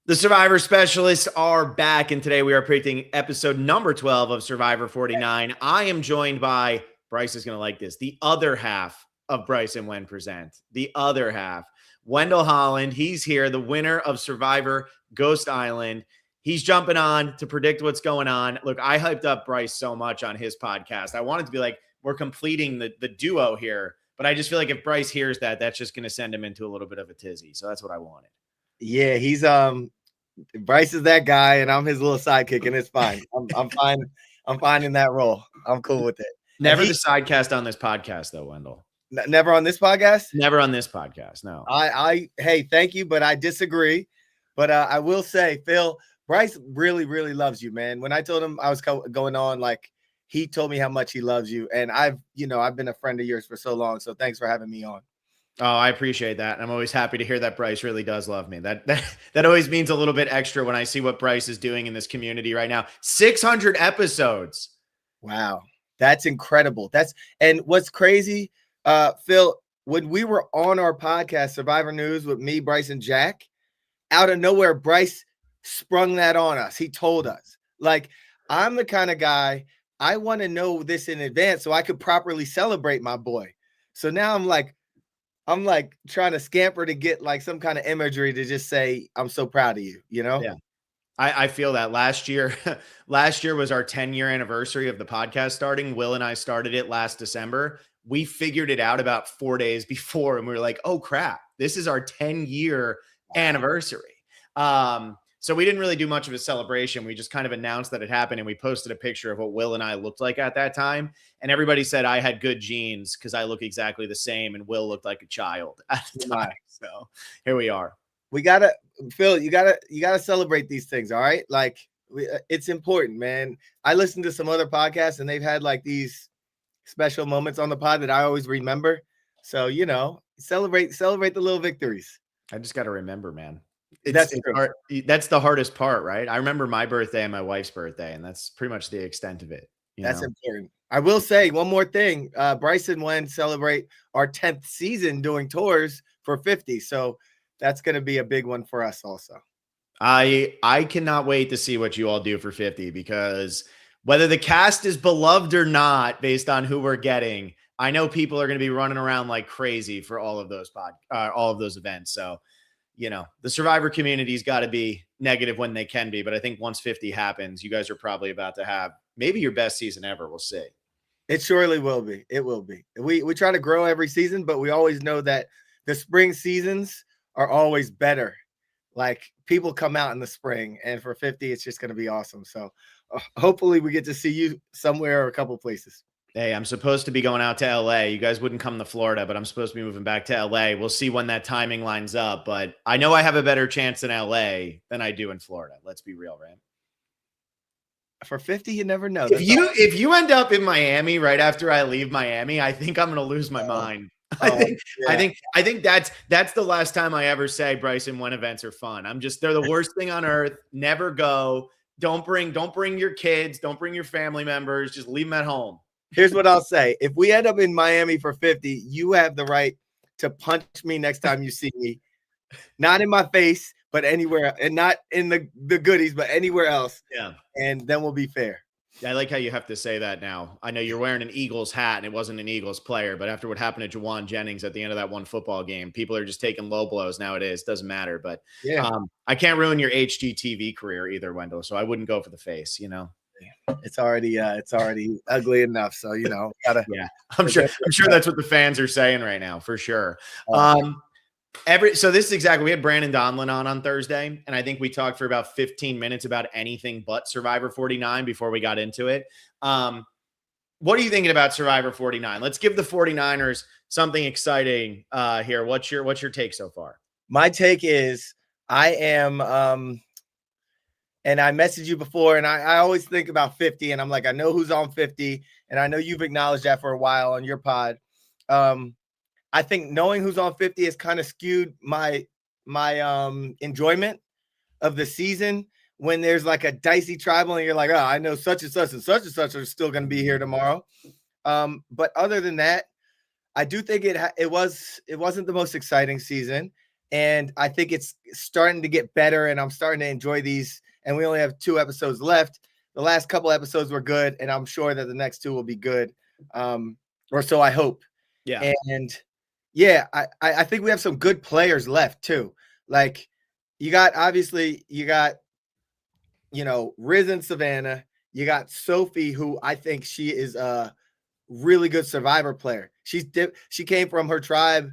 The Survivor Specialists are back, and today we are predicting episode number 12 of Survivor 49. I am joined by, Bryce is going to like this, the other half of Bryce and Wen Present. The other half, Wendell Holland. He's here, the winner of Survivor Ghost Island. He's jumping on to predict what's going on. Look, I hyped up Bryce so much on his podcast. I wanted to be like, we're completing the duo here, but I just feel like if Bryce hears that, that's just going to send him into a little bit of a tizzy. So that's what I wanted. Yeah, he's Bryce is that guy, and I'm his little sidekick, and it's fine. I'm fine. I'm fine in that role. I'm cool with it. Never the sidecast on this podcast, though, Wendell. Never on this podcast? Never on this podcast, no. Hey, thank you, but I disagree. But I will say, Phil, Bryce really, really loves you, man. When I told him I was going on, like, he told me how much he loves you, and I've been a friend of yours for so long. So thanks for having me on. Oh, I appreciate that. I'm always happy to hear that Bryce really does love me. That always means a little bit extra when I see what Bryce is doing in this community right now. 600 episodes. Wow. That's incredible. And what's crazy, Phil, when we were on our podcast, Survivor News, with me, Bryce, and Jack, out of nowhere, Bryce sprung that on us. He told us, like, I'm the kind of guy, I want to know this in advance so I could properly celebrate my boy. So now I'm like trying to scamper to get like some kind of imagery to just say, I'm so proud of you, you know? Yeah. I feel that last year was our 10-year anniversary of the podcast starting. Will and I started it last December. We figured it out about 4 days before, and we were like, oh crap, this is our 10-year anniversary. So we didn't really do much of a celebration. We just kind of announced that it happened, and we posted a picture of what Will and I looked like at that time. And everybody said I had good genes because I look exactly the same, and Will looked like a child at the time. So here we are. We gotta, Phil, you gotta celebrate these things. All right. Like it's important, man. I listened to some other podcasts, and they've had like these special moments on the pod that I always remember. So, celebrate the little victories. I just got to remember, man. That's the hardest part, right? I remember my birthday and my wife's birthday, and that's pretty much the extent of it. That's important. I will say one more thing. Bryce and Wen celebrate our 10th season doing tours for 50. So that's going to be a big one for us also. I cannot wait to see what you all do for 50, because whether the cast is beloved or not, based on who we're getting, I know people are going to be running around like crazy for all of those events. So, the Survivor community's got to be negative when they can be, but I think once 50 happens, you guys are probably about to have maybe your best season ever. We'll see. It surely will be. It will be. We try to grow every season, but we always know that the spring seasons are always better. Like, people come out in the spring, and for 50, it's just going to be awesome. So hopefully we get to see you somewhere or a couple places. Hey, I'm supposed to be going out to LA. You guys wouldn't come to Florida, but I'm supposed to be moving back to LA. We'll see when that timing lines up, but I know I have a better chance in LA than I do in Florida. Let's be real, right? For 50, you never know. If you end up in Miami right after I leave Miami, I think I'm going to lose my mind. I think that's the last time I ever say Bryce and Wen events are fun. They're the worst thing on earth. Never go. Don't bring your kids. Don't bring your family members. Just leave them at home. Here's what I'll say. If we end up in Miami for 50, you have the right to punch me next time you see me. Not in my face, but anywhere, and not in the goodies, but anywhere else. Yeah. And then we'll be fair. I like how you have to say that now. I know you're wearing an Eagles hat, and it wasn't an Eagles player, but after what happened to Juwan Jennings at the end of that one football game, people are just taking low blows nowadays. Doesn't matter. But I can't ruin your HGTV career either, Wendell. So I wouldn't go for the face, It's already ugly enough. So, gotta. Yeah, I'm sure that's what the fans are saying right now, for sure. So this is exactly, we had Brandon Donlin on Thursday, and I think we talked for about 15 minutes about anything but Survivor 49 before we got into it. What are you thinking about Survivor 49? Let's give the 49ers something exciting here. What's your take so far? My take is I am and I messaged you before, and I always think about 50, and I'm like, I know who's on 50, and I know you've acknowledged that for a while on your pod. I think knowing who's on 50 has kind of skewed my enjoyment of the season when there's like a dicey tribal and you're like, oh, I know such and such are still going to be here tomorrow. But other than that, I do think it wasn't the most exciting season. And I think it's starting to get better, and I'm starting to enjoy these. And we only have 2 episodes left. The last couple episodes were good, and I'm sure that the next 2 will be good. Or so I hope. Yeah. And yeah, I think we have some good players left too. Like you got Riz and Savannah. You got Sophie, who I think she is a really good Survivor player. She came from her tribe.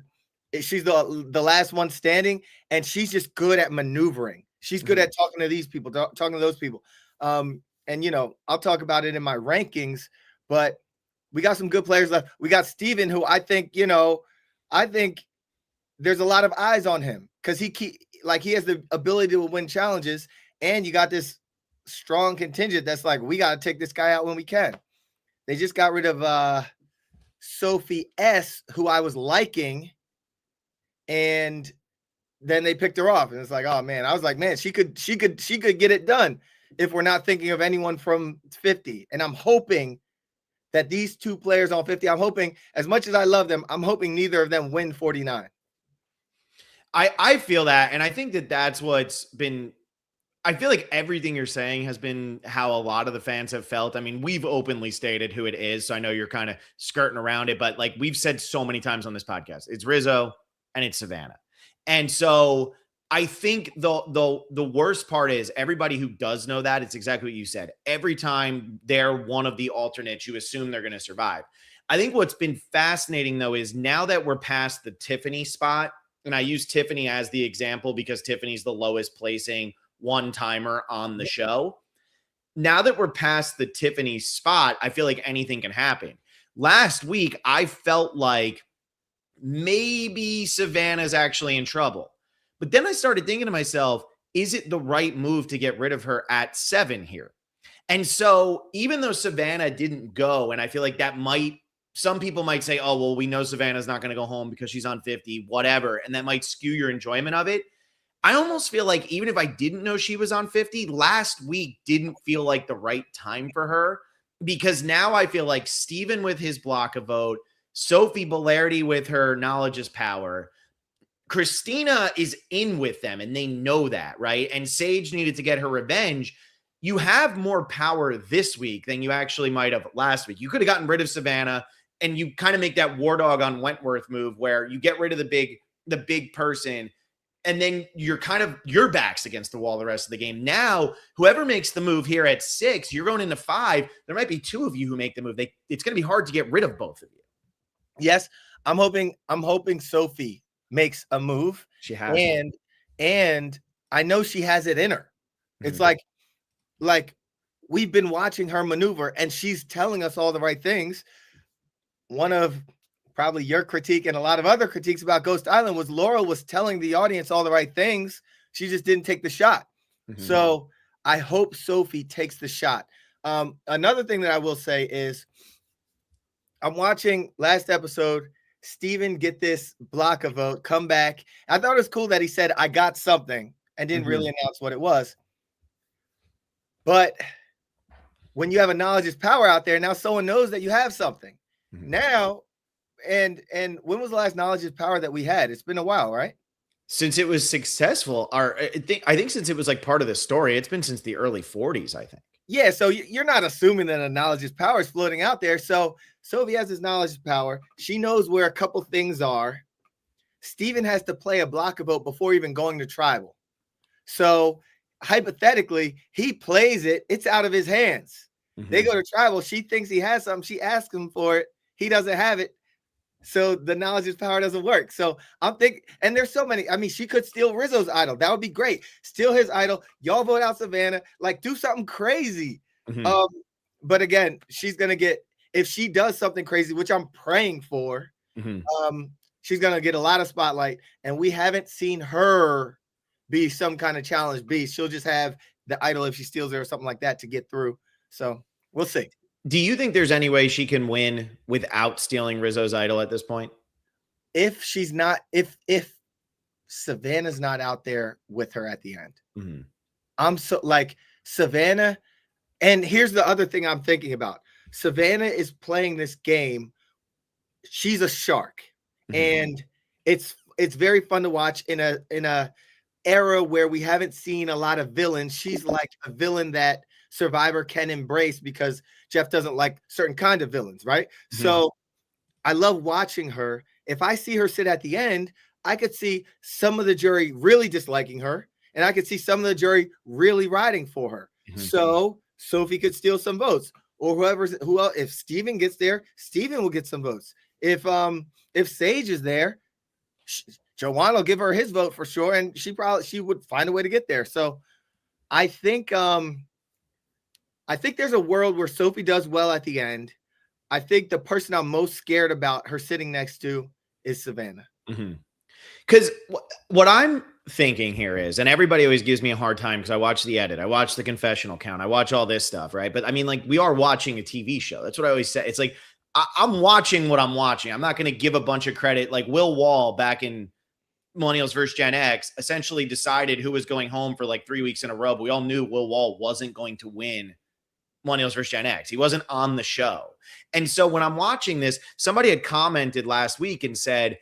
She's the last one standing, and she's just good at maneuvering. She's good at talking to these people, talking to those people. And I'll talk about it in my rankings, but we got some good players left. We got Steven, who I think there's a lot of eyes on him because he has the ability to win challenges, and you got this strong contingent that's like, we got to take this guy out when we can. They just got rid of Sophie S, who I was liking, and then they picked her off, and it's like, oh man, I was like, man, she could get it done if we're not thinking of anyone from 50. And I'm hoping that these 2 players on 50, I'm hoping, as much as I love them, I'm hoping neither of them win 49. I feel that, and I think that that's what's been. I feel like everything you're saying has been how a lot of the fans have felt. I mean, we've openly stated who it is, so I know you're kind of skirting around it, but like we've said so many times on this podcast, it's Rizzo and it's Savannah. And so I think the worst part is everybody who does know that, it's exactly what you said. Every time they're one of the alternates, you assume they're going to survive. I think what's been fascinating, though, is now that we're past the Tiffany spot, and I use Tiffany as the example because Tiffany's the lowest placing one-timer on the show. Now that we're past the Tiffany spot, I feel like anything can happen. Last week, I felt like maybe Savannah's actually in trouble. But then I started thinking to myself, is it the right move to get rid of her at 7 here? And so even though Savannah didn't go, and I feel like some people might say, oh, well, we know Savannah's not going to go home because she's on 50, whatever. And that might skew your enjoyment of it. I almost feel like even if I didn't know she was on 50, last week didn't feel like the right time for her, because now I feel like Steven with his block of vote, Sophie Bellardi with her knowledge is power, Christina is in with them and they know that, right? And Sage needed to get her revenge. You have more power this week than you actually might have last week. You could have gotten rid of Savannah and you kind of make that war dog on Wentworth move where you get rid of the big person, and then your back's against the wall the rest of the game. Now, whoever makes the move here at 6, you're going into 5. There might be 2 of you who make the move. It's going to be hard to get rid of both of you. Yes, I'm hoping Sophie makes a move. She has, and I know she has it in her. It's like we've been watching her maneuver, and she's telling us all the right things. One of probably your critique and a lot of other critiques about Ghost Island was Laura was telling the audience all the right things. She just didn't take the shot. So I hope Sophie takes the shot. Another thing that I will say is I'm watching last episode, Steven get this block of vote, come back. I thought it was cool that he said, I got something, and didn't really announce what it was. But when you have a knowledge is power out there, now someone knows that you have something. Now, and when was the last knowledge is power that we had? It's been a while, right? Since it was successful, I think since it was like part of the story, it's been since the early 40s, I think. Yeah, so you're not assuming that a knowledge is power is floating out there. So Sophie has this knowledge is power. She knows where a couple things are. Steven has to play a block of vote before even going to tribal. So hypothetically, he plays it. It's out of his hands. They go to tribal. She thinks he has something. She asks him for it. He doesn't have it. So the knowledge is power doesn't work. So I'm thinking, and there's so many. I mean, she could steal Rizzo's idol. That would be great. Steal his idol. Y'all vote out Savannah. Like, do something crazy. But again, she's gonna get, if she does something crazy, which I'm praying for, she's gonna get a lot of spotlight. And we haven't seen her be some kind of challenge beast. She'll just have the idol if she steals it or something like that to get through. So we'll see. Do you think there's any way she can win without stealing Rizzo's idol at this point? If she's not, if Savannah's not out there with her at the end, I'm so like Savannah. And here's the other thing I'm thinking about. Savannah is playing this game. She's a shark, and it's it's very fun to watch in a era where we haven't seen a lot of villains. She's like a villain that Survivor can embrace because Jeff doesn't like certain kind of villains, right? Mhm. So I love watching her. If I see her sit at the end, I could see some of the jury really disliking her, and I could see some of the jury really riding for her. Mhm. So Sophie could steal some votes, or who else. If Steven gets there, Steven will get some votes. If Sage is there, Joanne will give her his vote for sure, and she would find a way to get there. So I think there's a world where Sophie does well at the end. I think the person I'm most scared about her sitting next to is Savannah. Because what I'm thinking here is, and everybody always gives me a hard time because I watch the edit, I watch the confessional count, I watch all this stuff, right? But I mean, like, we are watching a TV show. That's what I always say. It's like, I'm watching what I'm watching. I'm not going to give a bunch of credit. Like Will Wall back in Millennials vs. Gen X essentially decided who was going home for like 3 weeks in a row. But we all knew Will Wall wasn't going to win Millennials vs. Gen X. He wasn't on the show. And so when I'm watching this, somebody had commented last week and said,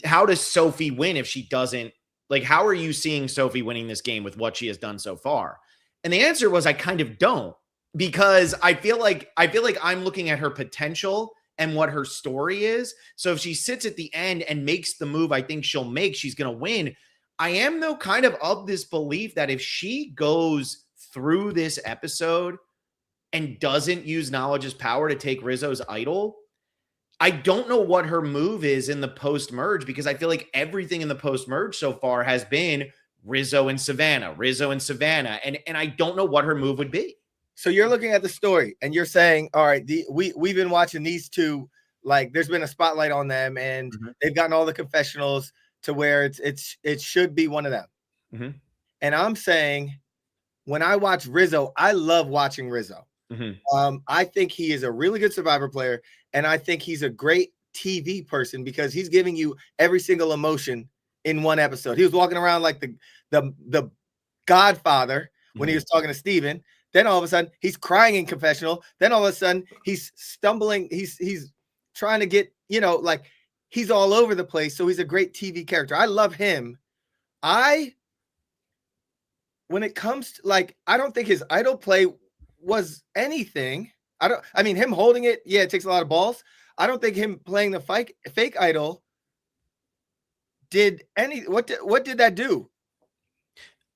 how does Sophie win if she doesn't, like, how are you seeing Sophie winning this game with what she has done so far? And the answer was, I kind of don't, because I feel like I'm looking at her potential and what her story is. So if she sits at the end and makes the move I think she'll make, she's going to win. I am, though, kind of this belief that if she goes through this episode and doesn't use knowledge as power to take Rizzo's idol, I don't know what her move is in the post-merge, because I feel like everything in the post-merge so far has been Rizzo and Savannah, and I don't know what her move would be. So you're looking at the story and you're saying, all right, we've been watching these two, like there's been a spotlight on them, and they've gotten all the confessionals to where it should be one of them. And I'm saying, when I watch Rizzo, I love watching Rizzo. I think he is a really good Survivor player, and I think he's a great TV person because he's giving you every single emotion in one episode. He was walking around like the Godfather when he was talking to Steven. Then all of a sudden he's crying in confessional. Then all of a sudden he's stumbling. He's trying to get, like, he's all over the place. So he's a great TV character. I love him. When it comes to, like, I don't think his idol play was anything. I mean, him holding it, yeah, it takes a lot of balls. I don't think him playing the fake idol did what did that do?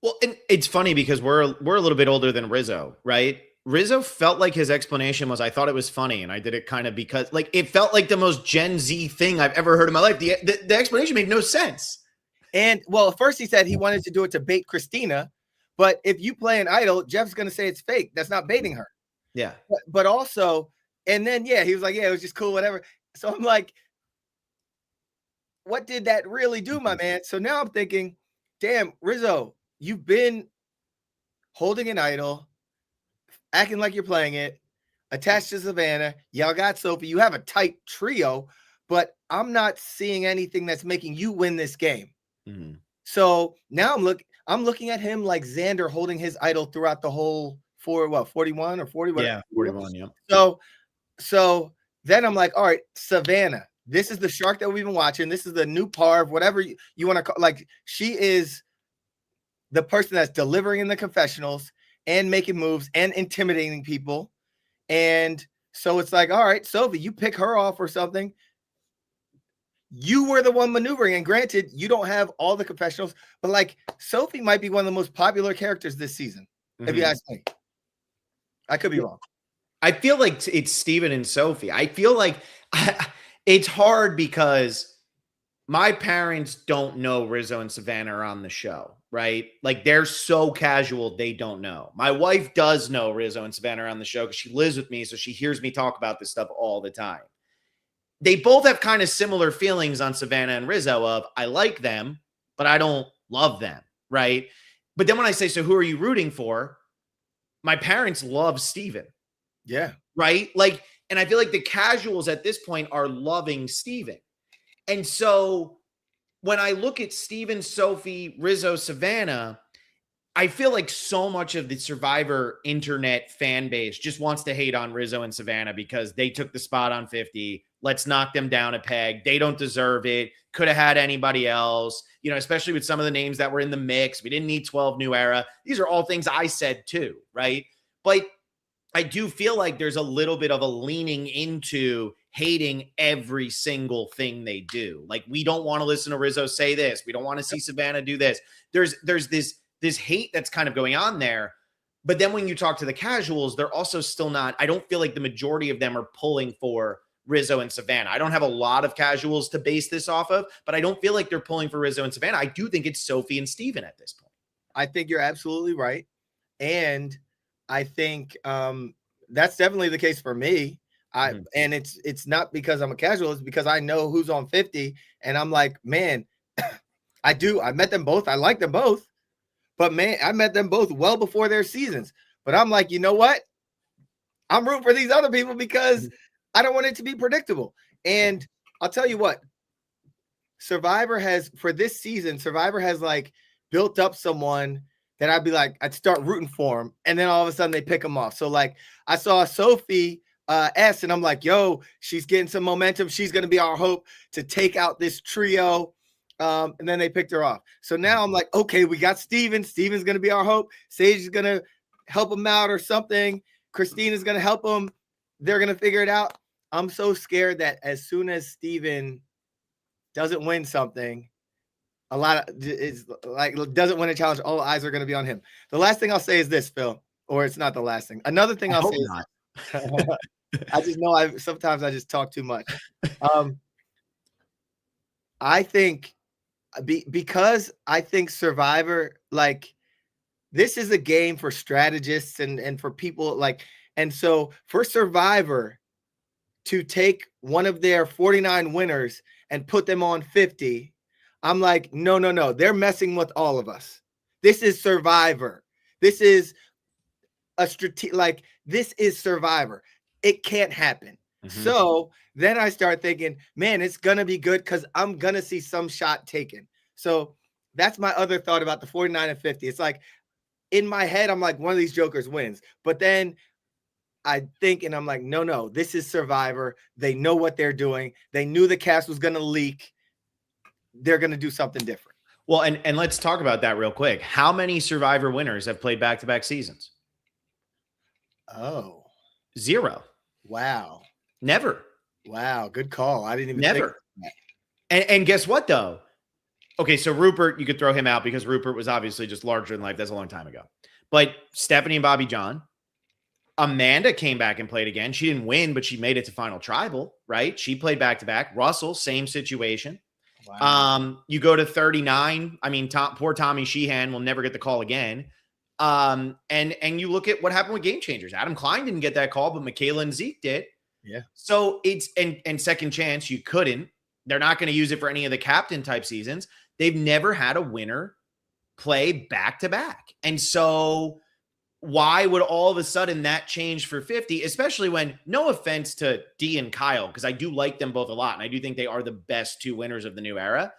Well, and it's funny because we're a little bit older than Rizzo, right? Rizzo felt like his explanation was, I thought it was funny, and I did it kind of because, like, it felt like the most Gen Z thing I've ever heard in my life. The explanation made no sense. And, well, at first he said he wanted to do it to bait Christina, but if you play an idol, Jeff's going to say it's fake. That's not baiting her. Yeah. But also, and then, yeah, he was like, yeah, it was just cool, whatever. So I'm like, what did that really do, my man? So now I'm thinking, damn, Rizzo, you've been holding an idol, acting like you're playing it, attached to Savannah. Y'all got Sophie. You have a tight trio, but I'm not seeing anything that's making you win this game. So now I'm looking at him like Xander holding his idol throughout the whole 41 or 40? Yeah, 41, yeah. So then I'm like, all right, Savannah, this is the shark that we've been watching. This is the new Parv, whatever you want to call. Like, she is the person that's delivering in the confessionals and making moves and intimidating people. And so it's like, all right, Sophie, you pick her off or something. You were the one maneuvering, and granted, you don't have all the confessionals, but, like, Sophie might be one of the most popular characters this season, if you ask me. I could be wrong. I feel like it's Steven and Sophie. I feel like it's hard because my parents don't know Rizzo and Savannah are on the show, right? Like, they're so casual, they don't know. My wife does know Rizzo and Savannah are on the show because she lives with me, so she hears me talk about this stuff all the time. They both have kind of similar feelings on Savannah and Rizzo of, I like them, but I don't love them, right? But then when I say, so who are you rooting for? My parents love Steven. Yeah. Right? Like, and I feel like the casuals at this point are loving Steven. And so when I look at Steven, Sophie, Rizzo, Savannah, I feel like so much of the Survivor internet fan base just wants to hate on Rizzo and Savannah because they took the spot on 50. Let's knock them down a peg. They don't deserve it. Could have had anybody else, especially with some of the names that were in the mix. We didn't need 12 New Era. These are all things I said too, right? But I do feel like there's a little bit of a leaning into hating every single thing they do. Like, we don't want to listen to Rizzo say this. We don't want to see Savannah do this. There's this hate that's kind of going on there. But then when you talk to the casuals, they're also still not, I don't feel like the majority of them are pulling for Rizzo and Savannah. I don't have a lot of casuals to base this off of, but I don't feel like they're pulling for Rizzo and Savannah. I do think it's Sophie and Steven at this point. I think you're absolutely right. And I think that's definitely the case for me. And it's not because I'm a casual, it's because I know who's on 50. And I'm like, man, I met them both. I like them both. But man, I met them both well before their seasons. But I'm like, you know what? I'm rooting for these other people because I don't want it to be predictable. And I'll tell you what, Survivor has like built up someone that I'd start rooting for him. And then all of a sudden they pick him off. So like I saw Sophie S and I'm like, yo, she's getting some momentum. She's going to be our hope to take out this trio. And then they picked her off. So now I'm like, okay, we got Steven. Steven's going to be our hope. Sage is going to help him out or something. Christine is going to help him. They're going to figure it out. I'm so scared that as soon as Steven doesn't win something, doesn't win a challenge, all eyes are going to be on him. The last thing I'll say is this, Phil, or it's not the last thing. Another thing I'll say is, I just know sometimes I just talk too much. I think because I think Survivor, like, this is a game for strategists and for people like, and so for Survivor to take one of their 49 winners and put them on 50, I'm like, no, they're messing with all of us. This is Survivor. This is this is Survivor. It can't happen. Mm-hmm. So then I start thinking, man, it's going to be good because I'm going to see some shot taken. So that's my other thought about the 49 and 50. It's like, in my head, I'm like, one of these jokers wins. But then I think, and I'm like, no, this is Survivor. They know what they're doing. They knew the cast was going to leak. They're going to do something different. Well, and let's talk about that real quick. How many Survivor winners have played back-to-back seasons? Oh. 0. Wow. Never. Wow. Good call. I didn't even Never. think that. And guess what, though? Okay, so Rupert, you could throw him out because Rupert was obviously just larger than life. That's a long time ago. But Stephanie and Bobby John, Amanda came back and played again. She didn't win, but she made it to Final Tribal, right? She played back-to-back. Russell, same situation. Wow. You go to 39. I mean, poor Tommy Sheehan will never get the call again. And you look at what happened with Game Changers. Adam Klein didn't get that call, but Michaela and Zeke did. Yeah. So it's and Second Chance, you couldn't. They're not going to use it for any of the captain type seasons. They've never had a winner play back-to-back. And so why would all of a sudden that change for 50, especially when, no offense to Dee and Kyle, because I do like them both a lot, and I do think they are the best 2 winners of the new era.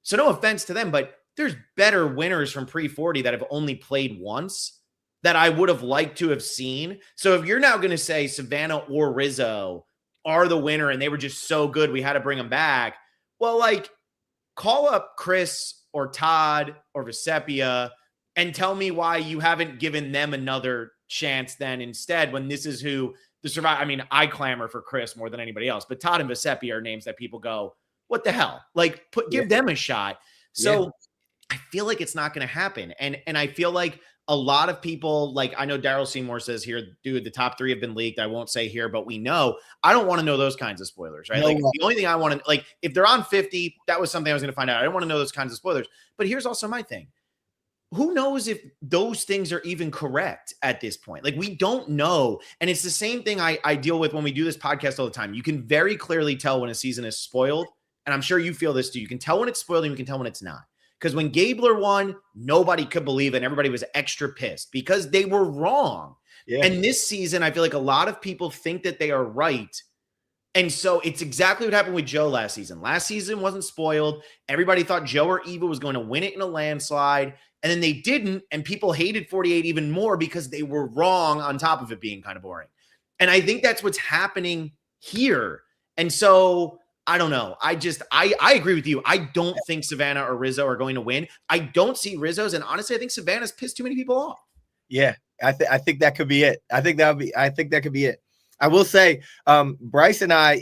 So no offense to them, but there's better winners from pre-40 that have only played once that I would have liked to have seen. So if you're now going to say Savannah or Rizzo are the winner and they were just so good we had to bring them back, well, like, call up Chris or Todd or Vesepia and tell me why you haven't given them another chance then instead, when this is who the Survivor. I mean, I clamor for Chris more than anybody else, but Todd and Vesepia are names that people go, what the hell? Like, give them a shot. So I feel like it's not going to happen. And I feel like a lot of people, like, I know Daryl Seymour says here, dude, the top 3 have been leaked. I won't say here, but we know. I don't want to know those kinds of spoilers, right? No, like, the only thing I want to, like, if they're on 50, that was something I was going to find out. I don't want to know those kinds of spoilers. But here's also my thing. Who knows if those things are even correct at this point? Like, we don't know. And it's the same thing I deal with when we do this podcast all the time. You can very clearly tell when a season is spoiled. And I'm sure you feel this too. You can tell when it's spoiled and you can tell when it's not. Because when Gabler won, nobody could believe it. And everybody was extra pissed because they were wrong. Yeah. And this season, I feel like a lot of people think that they are right. And so it's exactly what happened with Joe last season. Last season wasn't spoiled. Everybody thought Joe or Eva was going to win it in a landslide. And then they didn't, and people hated 48 even more because they were wrong on top of it being kind of boring. And I think that's what's happening here. And so I don't know. I agree with you. I don't think Savannah or Rizzo are going to win. I don't see Rizzo's, and honestly, I think Savannah's pissed too many people off. Yeah, I think that could be it. I think that could be it. I will say, Bryce and I,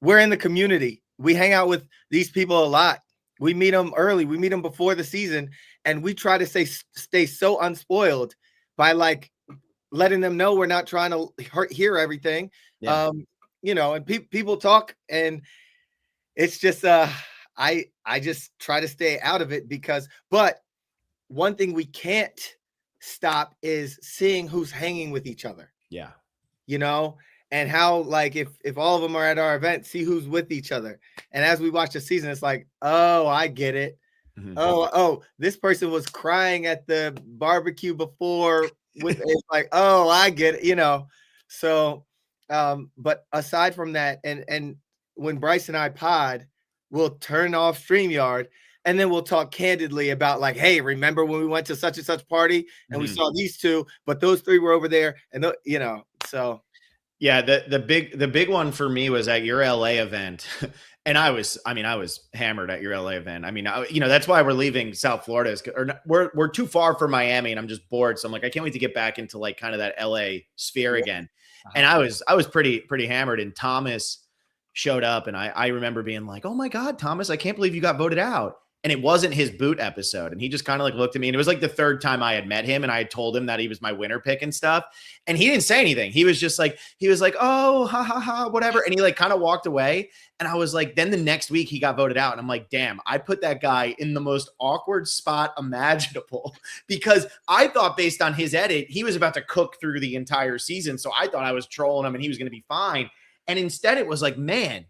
we're in the community. We hang out with these people a lot. We meet them early. We meet them before the season, and we try to stay so unspoiled by like letting them know we're not trying to hear everything. Yeah. And people talk, and it's just I just try to stay out of it but one thing we can't stop is seeing who's hanging with each other. Yeah. And how, like, if all of them are at our event, see who's with each other. And as we watch the season, it's like, oh, I get it. Mm-hmm. Oh, this person was crying at the barbecue before. It's like, oh, I get it, So, but aside from that, and when Bryce and I pod, we'll turn off StreamYard, and then we'll talk candidly about like, hey, remember when we went to such and such party and we saw these two, but those three were over there, and so. Yeah, the big one for me was at your LA event. And I was hammered at your LA event. That's why we're leaving South Florida. We're too far from Miami, and I'm just bored. So I'm like, I can't wait to get back into like kind of that LA sphere again. Uh-huh. And I was pretty hammered, and Thomas showed up, and I remember being like, oh my God, Thomas, I can't believe you got voted out. And it wasn't his boot episode. And he just kind of like looked at me, and it was like the third time I had met him, and I had told him that he was my winner pick and stuff. And he didn't say anything. He was just like, oh, ha, ha, ha, whatever. And he like kind of walked away. And I was like, then the next week he got voted out. And I'm like, damn, I put that guy in the most awkward spot imaginable, because I thought based on his edit, he was about to cook through the entire season. So I thought I was trolling him and he was going to be fine. And instead it was like, man,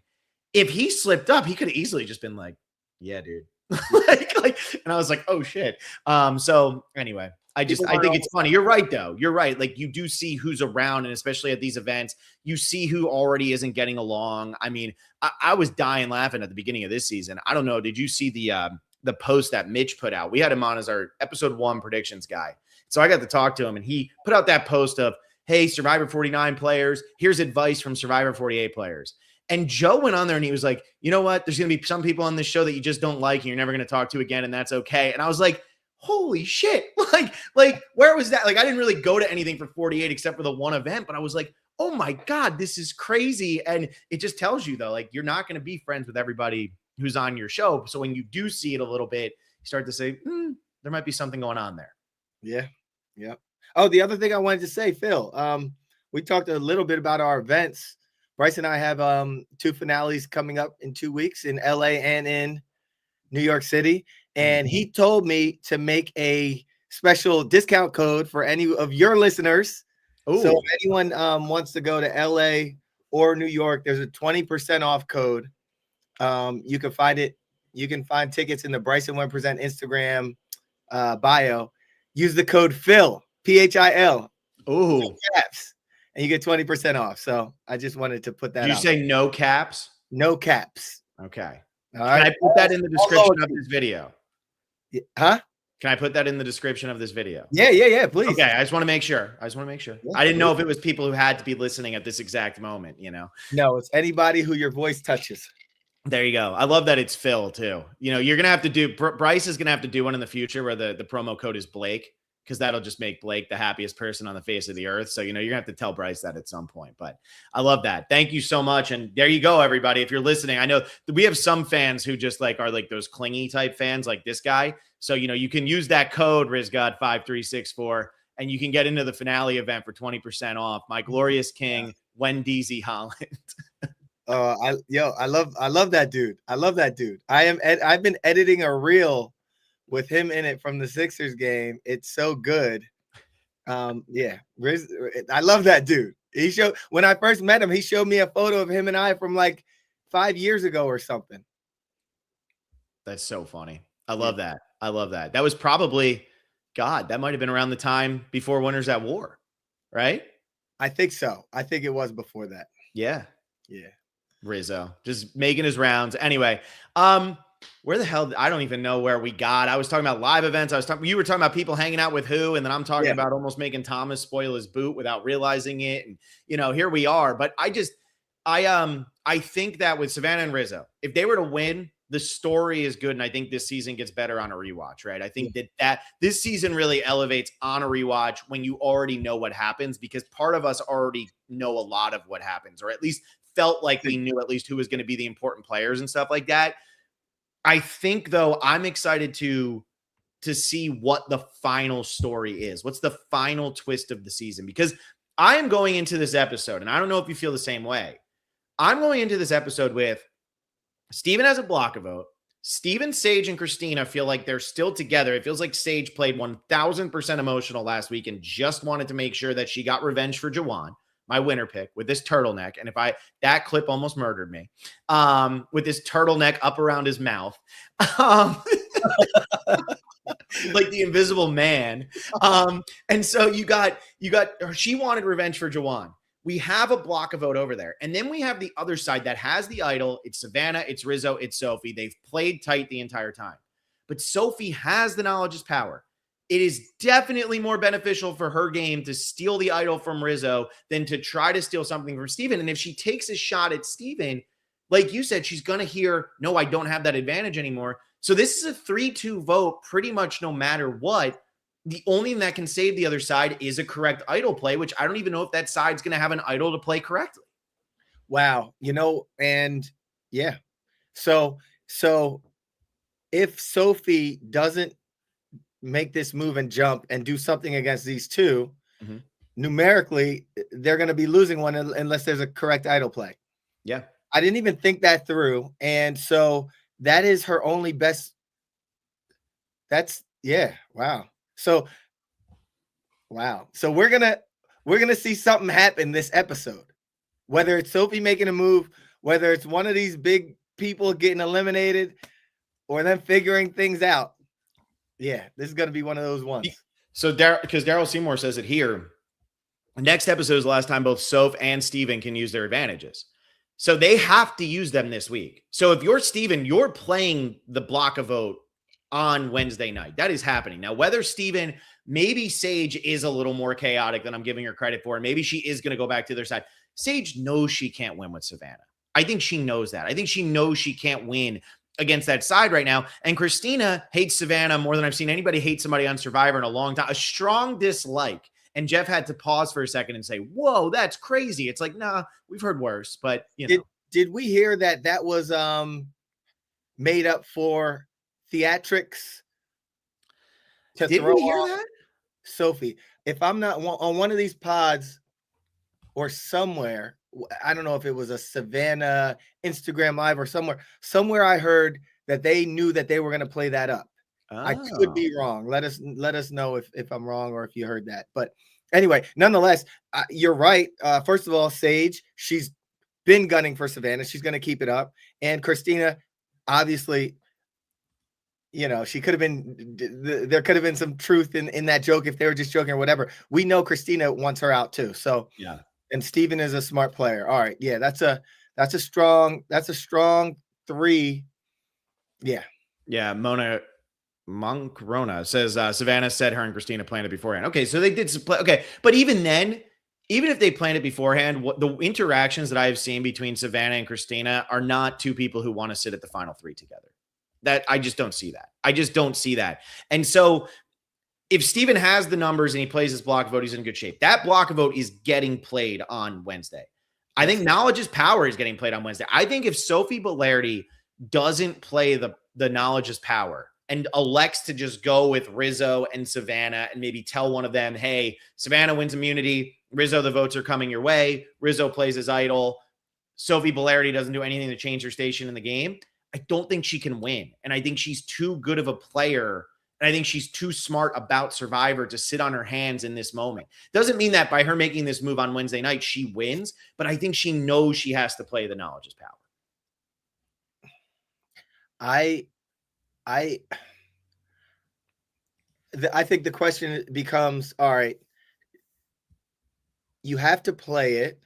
if he slipped up, he could have easily just been like, yeah, dude. And I was like, oh shit. So anyway, I think it's funny. You're right though. You're right. Like, you do see who's around, and especially at these events, you see who already isn't getting along. I mean, I was dying laughing at the beginning of this season. I don't know. Did you see the post that Mitch put out? We had him on as our episode 1 predictions guy. So I got to talk to him, and he put out that post of, hey, Survivor 49 players, here's advice from Survivor 48 players. And Joe went on there and he was like, you know what? There's going to be some people on this show that you just don't like and you're never going to talk to again. And that's okay. And I was like, holy shit. Like where was that? Like, I didn't really go to anything for 48 except for the one event, but I was like, oh my God, this is crazy. And it just tells you though, like, you're not going to be friends with everybody who's on your show. So when you do see it a little bit, you start to say, there might be something going on there. Yeah. Yeah. Oh, the other thing I wanted to say, Phil, we talked a little bit about our events. Bryce and I have 2 finales coming up in 2 weeks in LA and in New York City. And he told me to make a special discount code for any of your listeners. Ooh. So if anyone wants to go to LA or New York, there's a 20% off code. You can find it. You can find tickets in the Bryce and Wen Present Instagram bio. Use the code PHIL, PHIL. Ooh. No caps. And you get 20% off. So I just wanted to put that out. Did you say no caps? No caps. Okay. All right. Can I put that in the description of this video? Huh? Can I put that in the description of this video? Yeah, please. Okay, I just want to make sure. Yeah, I didn't know if it was people who had to be listening at this exact moment, No, it's anybody who your voice touches. There you go. I love that it's Phil too. You're going to have to do, Bryce is going to have to do one in the future where the promo code is Blake, because that'll just make Blake the happiest person on the face of the earth. So, you're going to have to tell Bryce that at some point. But I love that. Thank you so much. And there you go, everybody. If you're listening, I know we have some fans who just like are like those clingy type fans like this guy. So, you can use that code RizGod5364 and you can get into the finale event for 20% off. My glorious king, Wendell Holland. I love that dude. I love that dude. I've been editing a reel with him in it from the Sixers game. It's so good. Riz, I love that dude. When I first met him, he showed me a photo of him and I from like 5 years ago or something. That's so funny. I love that. That was probably, God, that might have been around the time before Winners at War, right? I think so. I think it was before that. Yeah. Yeah. Rizzo just making his rounds. Anyway, where the hell? I don't even know where we got. I was talking about live events. You were talking about people hanging out with who, and then I'm talking about almost making Thomas spoil his boot without realizing it. And here we are. But I think that with Savannah and Rizzo, if they were to win, the story is good. And I think this season gets better on a rewatch, right? I think that this season really elevates on a rewatch when you already know what happens, because part of us already know a lot of what happens, or at least felt like we knew at least who was going to be the important players and stuff like that. I think, though, I'm excited to see what the final story is. What's the final twist of the season? Because I am going into this episode, and I don't know if you feel the same way. I'm going into this episode with Steven has a block a vote. Steven, Sage, and Christina feel like they're still together. It feels like Sage played 1000% emotional last week and just wanted to make sure that she got revenge for Jawan, my winner pick, with this turtleneck. And that clip almost murdered me, with this turtleneck up around his mouth, like the Invisible Man. And so you got she wanted revenge for Jawan. We have a block a vote over there. And then we have the other side that has the idol. It's Savannah, it's Rizzo, it's Sophie. They've played tight the entire time. But Sophie has the knowledge is power. It is definitely more beneficial for her game to steal the idol from Rizzo than to try to steal something from Steven. And if she takes a shot at Steven, like you said, she's going to hear, no, I don't have that advantage anymore. So this is a 3-2 vote pretty much no matter what. The only thing that can save the other side is a correct idol play, which I don't even know if that side's going to have an idol to play correctly. Wow. And yeah. So if Sophie doesn't make this move and jump and do something against these two, numerically, they're going to be losing one unless there's a correct idol play. Yeah. I didn't even think that through. And so that is her only best. Wow. So we're gonna see something happen this episode, whether it's Sophie making a move, whether it's one of these big people getting eliminated, or them figuring things out. Yeah, this is gonna be one of those ones. So because Daryl Seymour says it here, next episode is the last time both Soph and Steven can use their advantages. So they have to use them this week. So if you're Steven, you're playing the block a vote on Wednesday night. That is happening. Now, whether Steven, maybe Sage is a little more chaotic than I'm giving her credit for, and maybe she is going to go back to their side. Sage knows she can't win with Savannah. I think she knows that. I think she knows she can't win against that side right now. And Christina hates Savannah more than I've seen anybody hate somebody on Survivor in a long time. A strong dislike. And Jeff had to pause for a second and say, whoa, that's crazy. It's like, nah, we've heard worse. But, Did we hear that was made up for theatrics to Did throw we hear off that? Sophie? If I'm not on one of these pods or somewhere, I don't know if it was a Savannah Instagram Live or somewhere I heard that they knew that they were going to play that up. Oh. I could be wrong. Let us know if I'm wrong or if you heard that. But anyway, nonetheless, you're right. First of all, Sage, she's been gunning for Savannah. She's going to keep it up. And Christina, obviously, she could have been, there could have been some truth in that joke if they were just joking or whatever. We know Christina wants her out too. So, yeah. And Steven is a smart player. All right. Yeah. That's a strong 3. Yeah. Yeah. Monk Rona says, Savannah said her and Christina planned it beforehand. Okay. So they did play. Okay. But even then, even if they planned it beforehand, the interactions that I've seen between Savannah and Christina are not two people who want to sit at the final 3 together. That I just don't see that. I just don't see that. And so if Steven has the numbers and he plays his block vote, he's in good shape. That block vote is getting played on Wednesday. I think knowledge is power is getting played on Wednesday. I think if Sophie Bolardi doesn't play the knowledge is power and elects to just go with Rizzo and Savannah and maybe tell one of them, hey, Savannah wins immunity. Rizzo, the votes are coming your way. Rizzo plays his idol. Sophie Bolardi doesn't do anything to change her station in the game. I don't think she can win. And I think she's too good of a player. And I think she's too smart about Survivor to sit on her hands in this moment. Doesn't mean that by her making this move on Wednesday night, she wins. But I think she knows she has to play the knowledge is power. I think the question becomes, all right, you have to play it.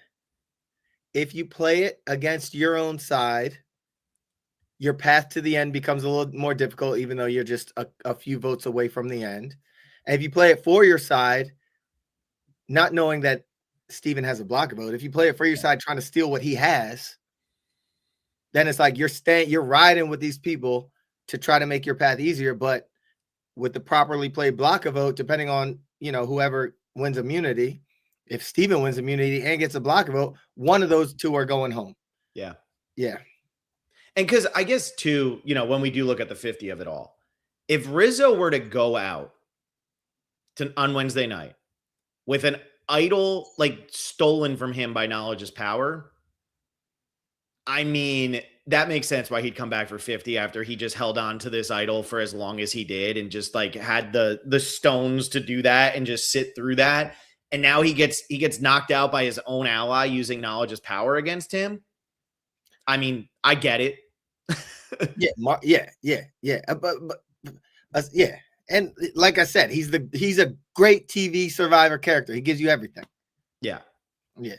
If you play it against your own side, your path to the end becomes a little more difficult, even though you're just a few votes away from the end. And if you play it for your side, not knowing that Steven has a block vote, if you play it for your side trying to steal what he has, then it's like you're riding with these people to try to make your path easier. But with the properly played block a vote, depending on, whoever wins immunity, if Steven wins immunity and gets a block vote, one of those two are going home. Yeah. Yeah. And because I guess too, when we do look at the 50 of it all, if Rizzo were to go out on Wednesday night with an idol like stolen from him by knowledge is power, I mean, that makes sense why he'd come back for 50 after he just held on to this idol for as long as he did and just like had the stones to do that and just sit through that. And now he gets knocked out by his own ally using knowledge as power against him. I mean, I get it. Yeah. Yeah. And like I said, he's a great TV Survivor character. He gives you everything. Yeah. Yeah.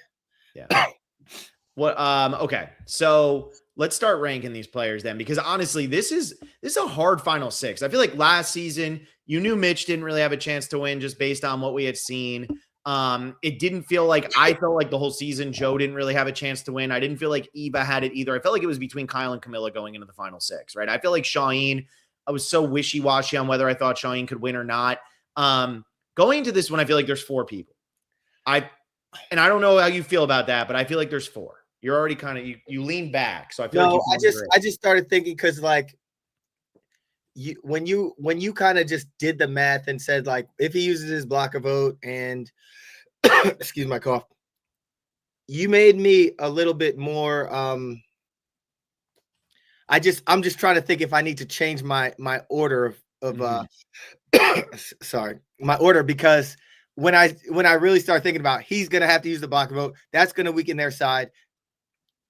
What? Okay. So let's start ranking these players then, because honestly, this is a hard final six. I feel like last season you knew Mitch didn't really have a chance to win just based on what we had seen. It didn't feel like I felt like the whole season Joe didn't really have a chance to win. I didn't feel like Eva had it either. I felt like it was between Kyle and Camilla going into the final six, right? I feel like Shaheen, I was so wishy-washy on whether I thought Shaheen could win or not. Going into this one, I feel like there's four people. I don't know how you feel about that, but I feel like there's four. You're already kind of you lean back, so I feel like I just started thinking because like when you kind of just did the math and said like if he uses his block a vote and excuse my cough, you made me a little bit more. I'm just trying to think if I need to change my order of sorry, my order, because when I really start thinking about he's gonna have to use the block vote, that's gonna weaken their side.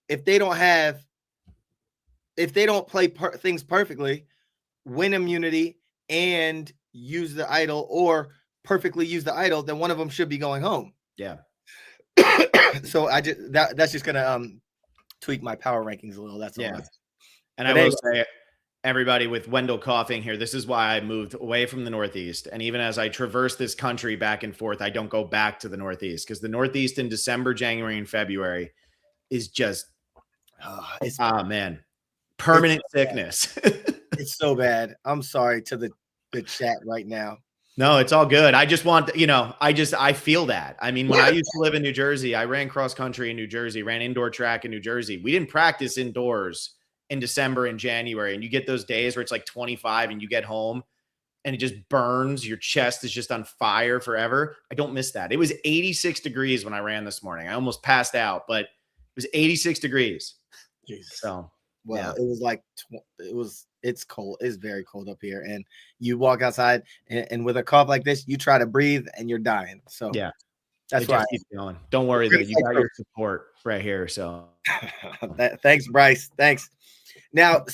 If they don't play things perfectly, win immunity and use the idol, or perfectly use the idol, then one of them should be going home. Yeah. So that's just gonna tweak my power rankings a little. That's all. Yeah. And I will say, everybody, with Wendell coughing here, this is why I moved away from the Northeast. And even as I traverse this country back and forth, I don't go back to the Northeast, because the Northeast in December, January, and February is just, man, permanent sickness. It's so bad. I'm sorry to the chat right now. No, it's all good. I just want, I feel that. I mean, when I used to live in New Jersey, I ran cross country in New Jersey, ran indoor track in New Jersey. We didn't practice indoors in December and January. And you get those days where it's like 25 and you get home and it just burns. Your chest is just on fire forever. I don't miss that. It was 86 degrees when I ran this morning. I almost passed out, but it was 86 degrees. Jesus. So, well, yeah. It was like, it's cold. It's very cold up here. And you walk outside and with a cough like this, you try to breathe and you're dying. So yeah, that's why. Keep going. Don't worry though. You got your support right here. So thanks, Bryce. Thanks. Now,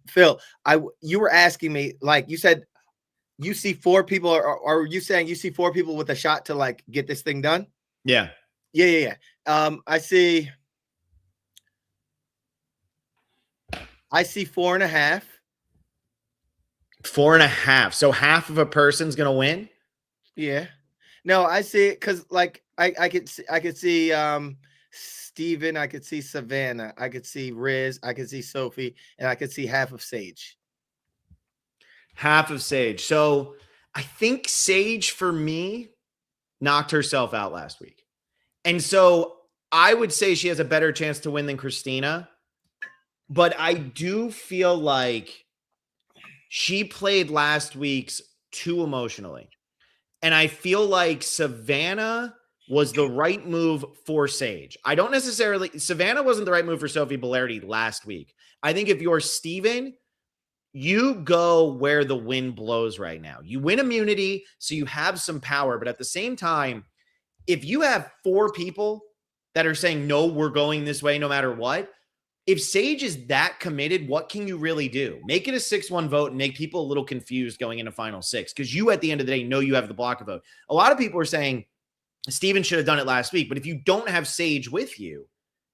Phil, you were asking me, like you said, you see four people, or are you saying you see four people with a shot to like get this thing done? Yeah. Yeah. I see 4.5. 4.5. So half of a person's gonna win. Yeah. No, I see it because like I could see Steven, I could see Savannah, I could see Riz, I could see Sophie, and I could see half of Sage. Half of Sage. So I think Sage, for me, knocked herself out last week. And so I would say she has a better chance to win than Christina. But I do feel like she played last week's too emotionally. And I feel like Savannah was the right move for Sage. I don't necessarily, Savannah wasn't the right move for Sophie Bellardi last week. I think if you're Steven, you go where the wind blows right now. You win immunity, so you have some power. But at the same time, if you have four people that are saying, no, we're going this way no matter what, if Sage is that committed, what can you really do? Make it a 6-1 vote and make people a little confused going into final six, because you, at the end of the day, know you have the block vote. A lot of people are saying Steven should have done it last week, but if you don't have Sage with you,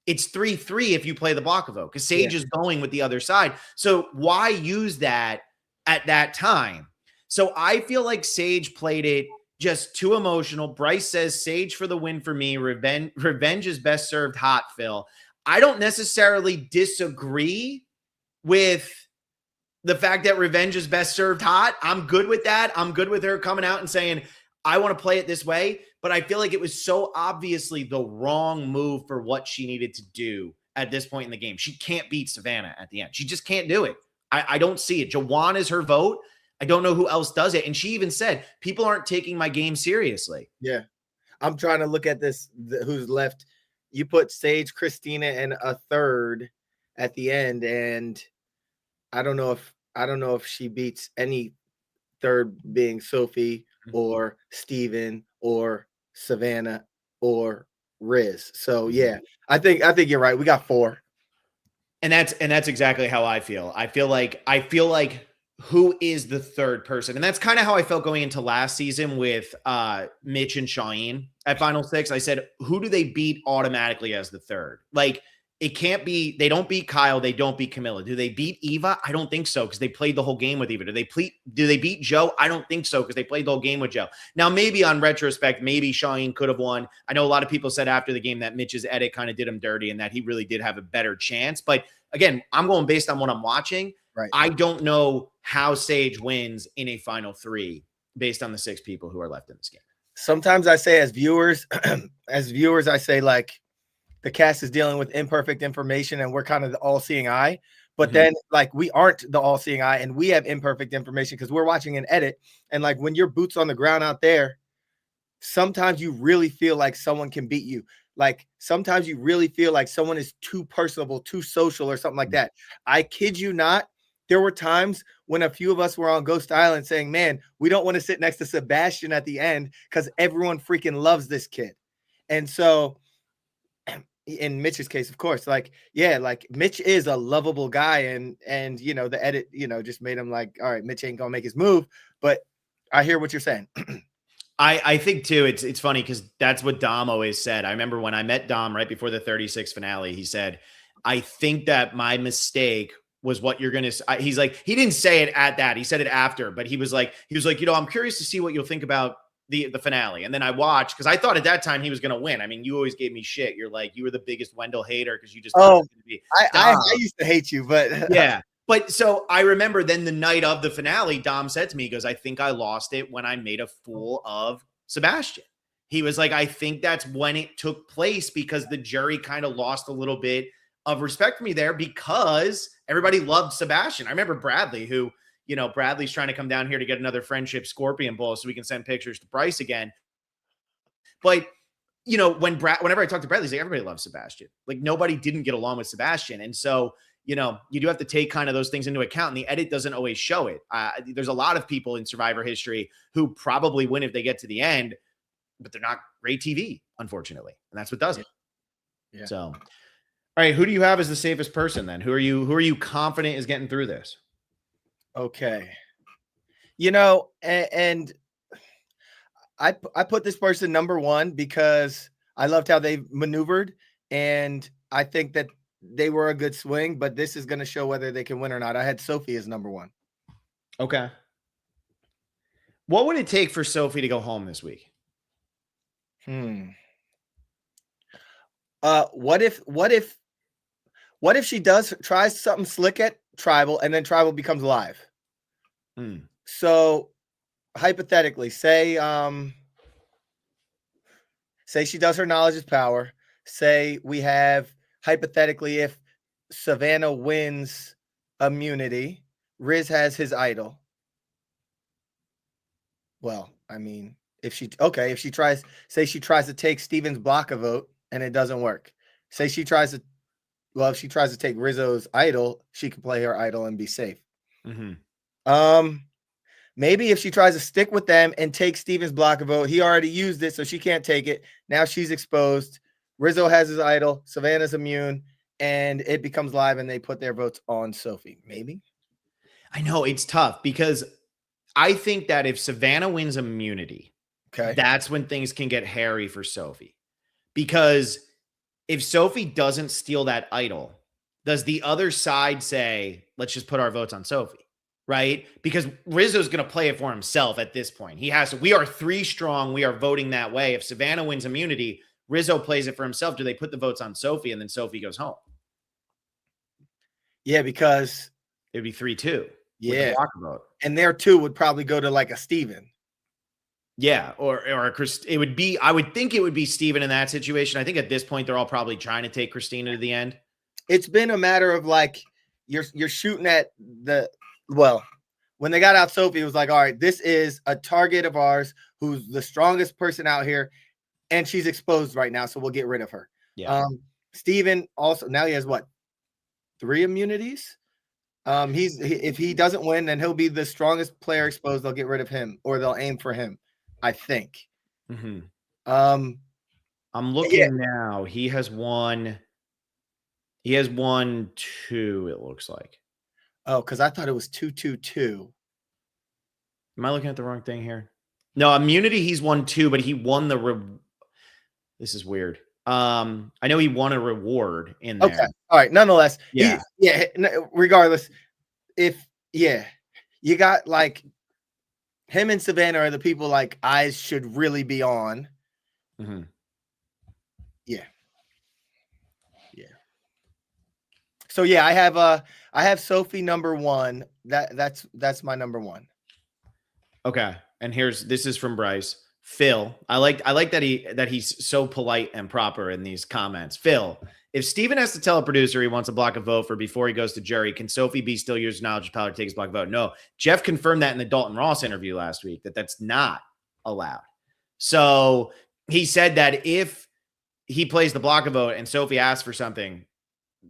it's 3-3 if you play the block vote because Sage is going with the other side. So why use that at that time? So I feel like Sage played it just too emotional. Bryce says Sage for the win for me. Revenge is best served hot, Phil. I don't necessarily disagree with the fact that revenge is best served hot. I'm good with that. I'm good with her coming out and saying, I want to play it this way. But I feel like it was so obviously the wrong move for what she needed to do at this point in the game. She can't beat Savannah at the end. She just can't do it. I don't see it. Jawan is her vote. I don't know who else does it. And she even said, people aren't taking my game seriously. Yeah. I'm trying to look at this, who's left. You put Sage, Christina, and a third at the end. And I don't know if she beats any third, being Sophie or Steven or Savannah or Riz. So yeah, I think you're right. We got 4. And that's exactly how I feel. I feel like who is the third person? And that's kind of how I felt going into last season with Mitch and Shaheen at Final Six. I said, who do they beat automatically as the third? Like, it can't be, they don't beat Kyle, they don't beat Camilla. Do they beat Eva? I don't think so, because they played the whole game with Eva. Do they beat Joe? I don't think so, because they played the whole game with Joe. Now, maybe on retrospect, maybe Shaheen could have won. I know a lot of people said after the game that Mitch's edit kind of did him dirty and that he really did have a better chance. But again, I'm going based on what I'm watching. Right. I don't know how Sage wins in a final 3 based on the 6 people who are left in this game. Sometimes I say as viewers, I say like, the cast is dealing with imperfect information and we're kind of the all-seeing eye. But then like we aren't the all-seeing eye and we have imperfect information because we're watching an edit. And like when your boots on the ground out there, sometimes you really feel like someone can beat you. Like sometimes you really feel like someone is too personable, too social or something like that. I kid you not. There were times when a few of us were on Ghost Island saying, man, we don't want to sit next to Sebastian at the end because everyone freaking loves this kid. And so in Mitch's case, of course, like, yeah, like Mitch is a lovable guy and, you know, the edit, you know, just made him like, all right, Mitch ain't gonna make his move, but I hear what you're saying. I think too, it's funny because that's what Dom always said. I remember when I met Dom right before the 36 finale, he said, I think that my mistake was what you're going to, he's like, he didn't say it at that. He said it after, but he was like, you know, I'm curious to see what you'll think about the finale. And then I watched, because I thought at that time he was going to win. I mean, you always gave me shit. You're like, you were the biggest Wendell hater because you just I used to hate you, but yeah. But so I remember then the night of the finale, Dom said to me, he goes, I think I lost it when I made a fool of Sebastian. He was like, I think that's when it took place because the jury kind of lost a little bit of respect for me there because everybody loved Sebastian. I remember Bradley, who, you know, Bradley's trying to come down here to get another friendship Scorpion Bowl so we can send pictures to Bryce again. But, you know, whenever I talk to Bradley, he's like, everybody loves Sebastian. Like nobody didn't get along with Sebastian. And so, you know, you do have to take kind of those things into account, and the edit doesn't always show it. There's a lot of people in Survivor history who probably win if they get to the end, but they're not great TV, unfortunately. And that's what does it. Yeah. So, all right, who do you have as the safest person then? Who are you confident is getting through this? Okay. You know, and I put this person number 1 because I loved how they maneuvered, and I think that they were a good swing, but this is going to show whether they can win or not. I had Sophie as number 1. Okay. What would it take for Sophie to go home this week? What if she tries something slick at Tribal and then Tribal becomes live? So hypothetically, say she does her knowledge is power. Say we have hypothetically, if Savannah wins immunity, Riz has his idol. Well, I mean, if she tries to take Steven's block a vote and it doesn't work. If she tries to take Rizzo's idol, she can play her idol and be safe. Maybe if she tries to stick with them and take Steven's block a vote, he already used it, so she can't take it. Now she's exposed. Rizzo has his idol. Savannah's immune, and it becomes live, and they put their votes on Sophie. Maybe. I know it's tough because I think that if Savannah wins immunity, that's when things can get hairy for Sophie, because if Sophie doesn't steal that idol, does the other side say, let's just put our votes on Sophie? Right? Because Rizzo's going to play it for himself at this point. He has to. We are 3 strong. We are voting that way. If Savannah wins immunity, Rizzo plays it for himself. Do they put the votes on Sophie and then Sophie goes home? Yeah, because it'd be 3-2. Yeah. Vote. And their 2 would probably go to like a Steven. Yeah, or a it would be, I would think it would be Steven in that situation. I think at this point they're all probably trying to take Christina to the end. It's been a matter of like you're shooting at when they got out Sophie, it was like, all right, this is a target of ours who's the strongest person out here, and she's exposed right now, so we'll get rid of her. Yeah. Steven also, now he has what, 3 immunities? If he doesn't win, then he'll be the strongest player exposed. They'll get rid of him, or they'll aim for him, I think. Mm-hmm. I'm looking now. He has won 2, it looks like. Oh, because I thought it was 2-2-2. Am I looking at the wrong thing here? No, immunity, he's won 2, but he won this is weird. I know he won a reward in there. Okay. All right. Nonetheless. Yeah. Regardless, you got like him and Savannah are the people like eyes should really be on. Mm-hmm. Yeah. So yeah, I have Sophie number 1. That's my number 1. Okay. And this is from Bryce. Phil, I like that he's so polite and proper in these comments. Phil, if Steven has to tell a producer he wants a block of vote for before he goes to jury, can Sophie B still use knowledge and power to take his block of vote? No. Jeff confirmed that in the Dalton Ross interview last week, that's not allowed. So he said that if he plays the block of vote and Sophie asks for something,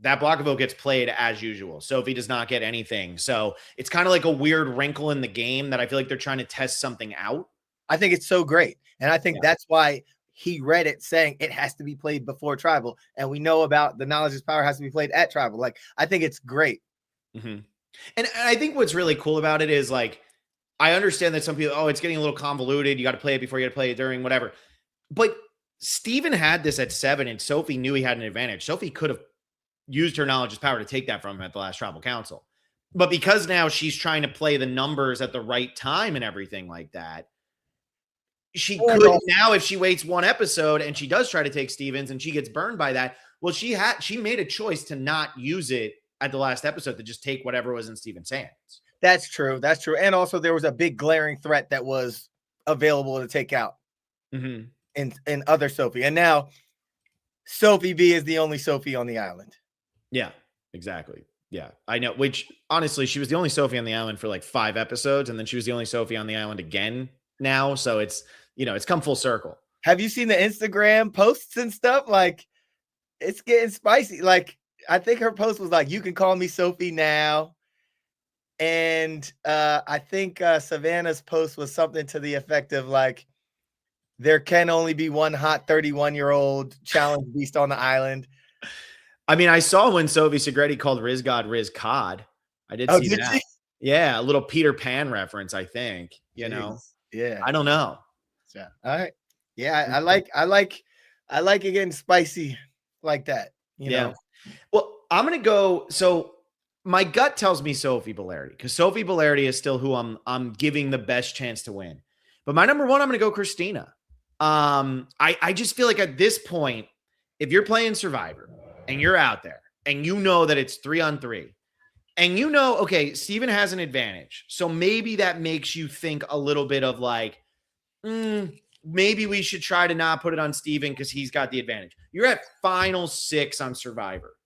that block of vote gets played as usual. Sophie does not get anything. So it's kind of like a weird wrinkle in the game that I feel like they're trying to test something out. I think it's so great. And I think that's why he read it saying it has to be played before tribal. And we know about the knowledge is power has to be played at tribal. Like, I think it's great. Mm-hmm. And I think what's really cool about it is like, I understand that some people, it's getting a little convoluted. You got to play it before you got to play it during, whatever. But Steven had this at 7 and Sophie knew he had an advantage. Sophie could have used her knowledge as power to take that from him at the last tribal council. But because now she's trying to play the numbers at the right time and everything like that, she could now, if she waits 1 episode and she does try to take Stevens and she gets burned by that, well, she made a choice to not use it at the last episode, to just take whatever was in Steven's hands. That's true. And also there was a big glaring threat that was available to take out in other Sophie. And now Sophie B is the only Sophie on the island. Yeah, exactly. Yeah, I know. Which honestly, she was the only Sophie on the island for like 5 episodes. And then she was the only Sophie on the island again now. So it's come full circle. Have you seen the Instagram posts and stuff? Like, it's getting spicy. Like, I think her post was like, you can call me Sophie now. And I think Savannah's post was something to the effect of like, there can only be one hot 31-year-old challenge beast on the island. I mean, I saw when Sophie Segretti called Riz God Riz Cod. I did see that. She? Yeah, a little Peter Pan reference, I think. You know? Yeah. I don't know. Yeah. All right. Yeah, I like it getting spicy like that. You know? Well, I'm gonna go. So my gut tells me Sophie Bellardi, because Sophie Bellardi is still who I'm giving the best chance to win. But my number 1, I'm gonna go Christina. I just feel like at this point, if you're playing Survivor and you're out there and you know that it's 3-on-3 and you know, okay, Steven has an advantage. So maybe that makes you think a little bit of like, maybe we should try to not put it on Steven because he's got the advantage. You're at final 6 on Survivor.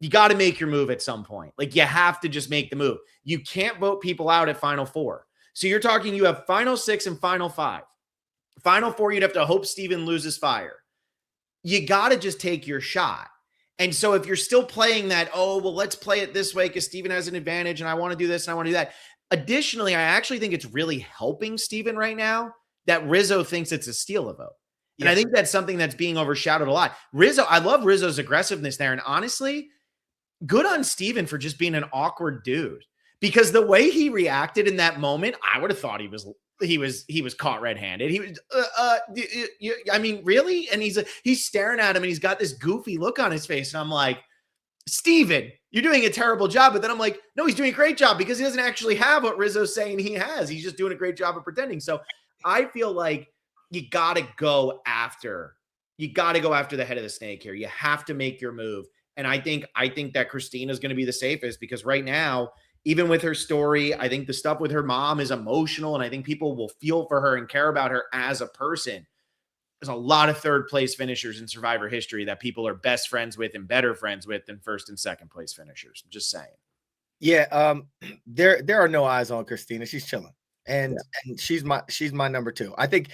You got to make your move at some point. Like, you have to just make the move. You can't vote people out at final 4. So you're talking, you have final 6 and final 5. Final 4, you'd have to hope Steven loses fire. You got to just take your shot. And so if you're still playing that, let's play it this way because Steven has an advantage and I want to do this and I want to do that. Additionally, I actually think it's really helping Steven right now that Rizzo thinks it's a steal a vote. And I think that's something that's being overshadowed a lot. I love Rizzo's aggressiveness there. And honestly, good on Steven for just being an awkward dude, because the way he reacted in that moment, I would have thought he was he was caught red-handed. He was, I mean, really? And he's staring at him, and he's got this goofy look on his face, and I'm like, Steven, you're doing a terrible job. But then I'm like, no, he's doing a great job because he doesn't actually have what Rizzo's saying he has. He's just doing a great job of pretending. So I feel like you got to go after the head of the snake here. You have to make your move. And I think that Christina is going to be the safest, because right now, even with her story, I think the stuff with her mom is emotional, and I think people will feel for her and care about her as a person. There's a lot of third place finishers in Survivor history that people are best friends with and better friends with than first and second place finishers. I'm just saying. Yeah, there are no eyes on Christina. She's chilling, and she's my number 2. I think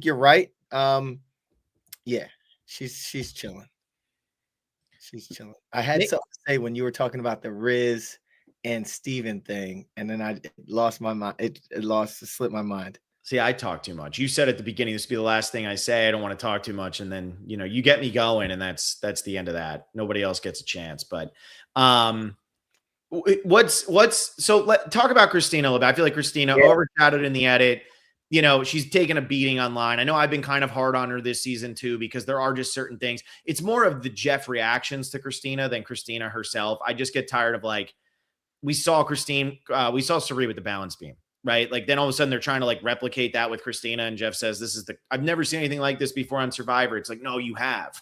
you're right. Yeah, she's chilling. She's chilling. I had something to say when you were talking about the Riz and Steven thing, and then I lost my mind. It slipped my mind. See, I talk too much. You said at the beginning, this will be the last thing I say. I don't want to talk too much. And then, you get me going, and that's the end of that. Nobody else gets a chance. But so talk about Christina a little bit. I feel like Christina overshadowed in the edit. She's taken a beating online. I know I've been kind of hard on her this season too, because there are just certain things. It's more of the Jeff reactions to Christina than Christina herself. I just get tired of, like, we saw Sari with the balance beam. Right. Like, then all of a sudden they're trying to, like, replicate that with Christina. And Jeff says, I've never seen anything like this before on Survivor. It's like, no, you have.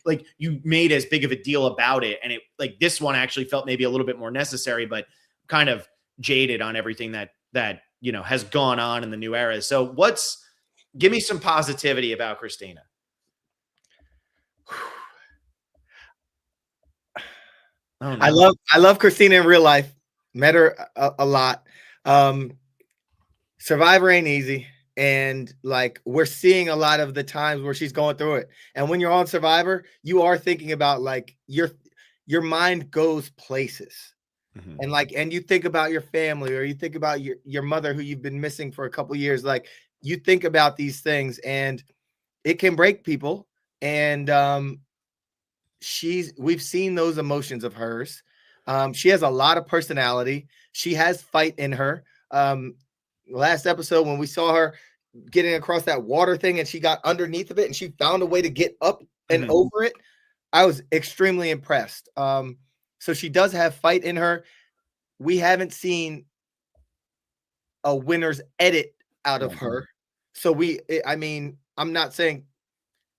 like you made as big of a deal about it. And it, like, this one actually felt maybe a little bit more necessary, but kind of jaded on everything that has gone on in the new era. So give me some positivity about Christina. Oh, no. I love Christina in real life. Met her a lot. Survivor ain't easy, and, like, we're seeing a lot of the times where she's going through it. And when you're on Survivor, you are thinking about, like, your mind goes places. Mm-hmm. And you think about your family, or you think about your mother who you've been missing for a couple years. Like, you think about these things, and it can break people. And we've seen those emotions of hers. She has a lot of personality. She has fight in her. Last episode, when we saw her getting across that water thing, and she got underneath of it, and she found a way to get up and over it, I was extremely impressed. So she does have fight in her. We haven't seen a winner's edit out of her. So I'm not saying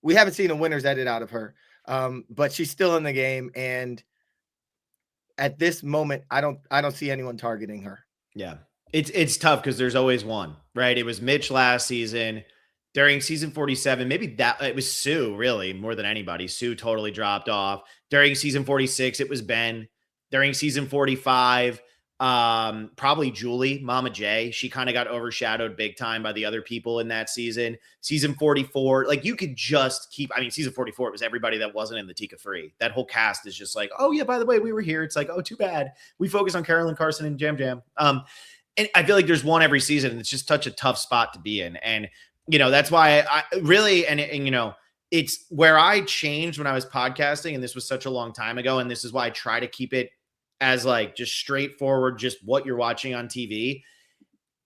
we haven't seen a winner's edit out of her, but she's still in the game. And at this moment, I don't see anyone targeting her. Yeah. It's tough because there's always one, right? It was Mitch last season. During season 47, maybe it was Sue, really, more than anybody. Sue totally dropped off. During season 46, it was Ben. During season 45, probably Julie, Mama J. She kind of got overshadowed big time by the other people in that season. Season 44, like, you could just season 44, it was everybody that wasn't in the Tika Free. That whole cast is just like, oh yeah, by the way, we were here. It's like, oh, too bad. We focus on Carolyn Carson and Jam Jam. And I feel like there's one every season, and it's just such a tough spot to be in. And, that's why I really, it's where I changed when I was podcasting, and this was such a long time ago. And this is why I try to keep it as, like, just straightforward, just what you're watching on TV.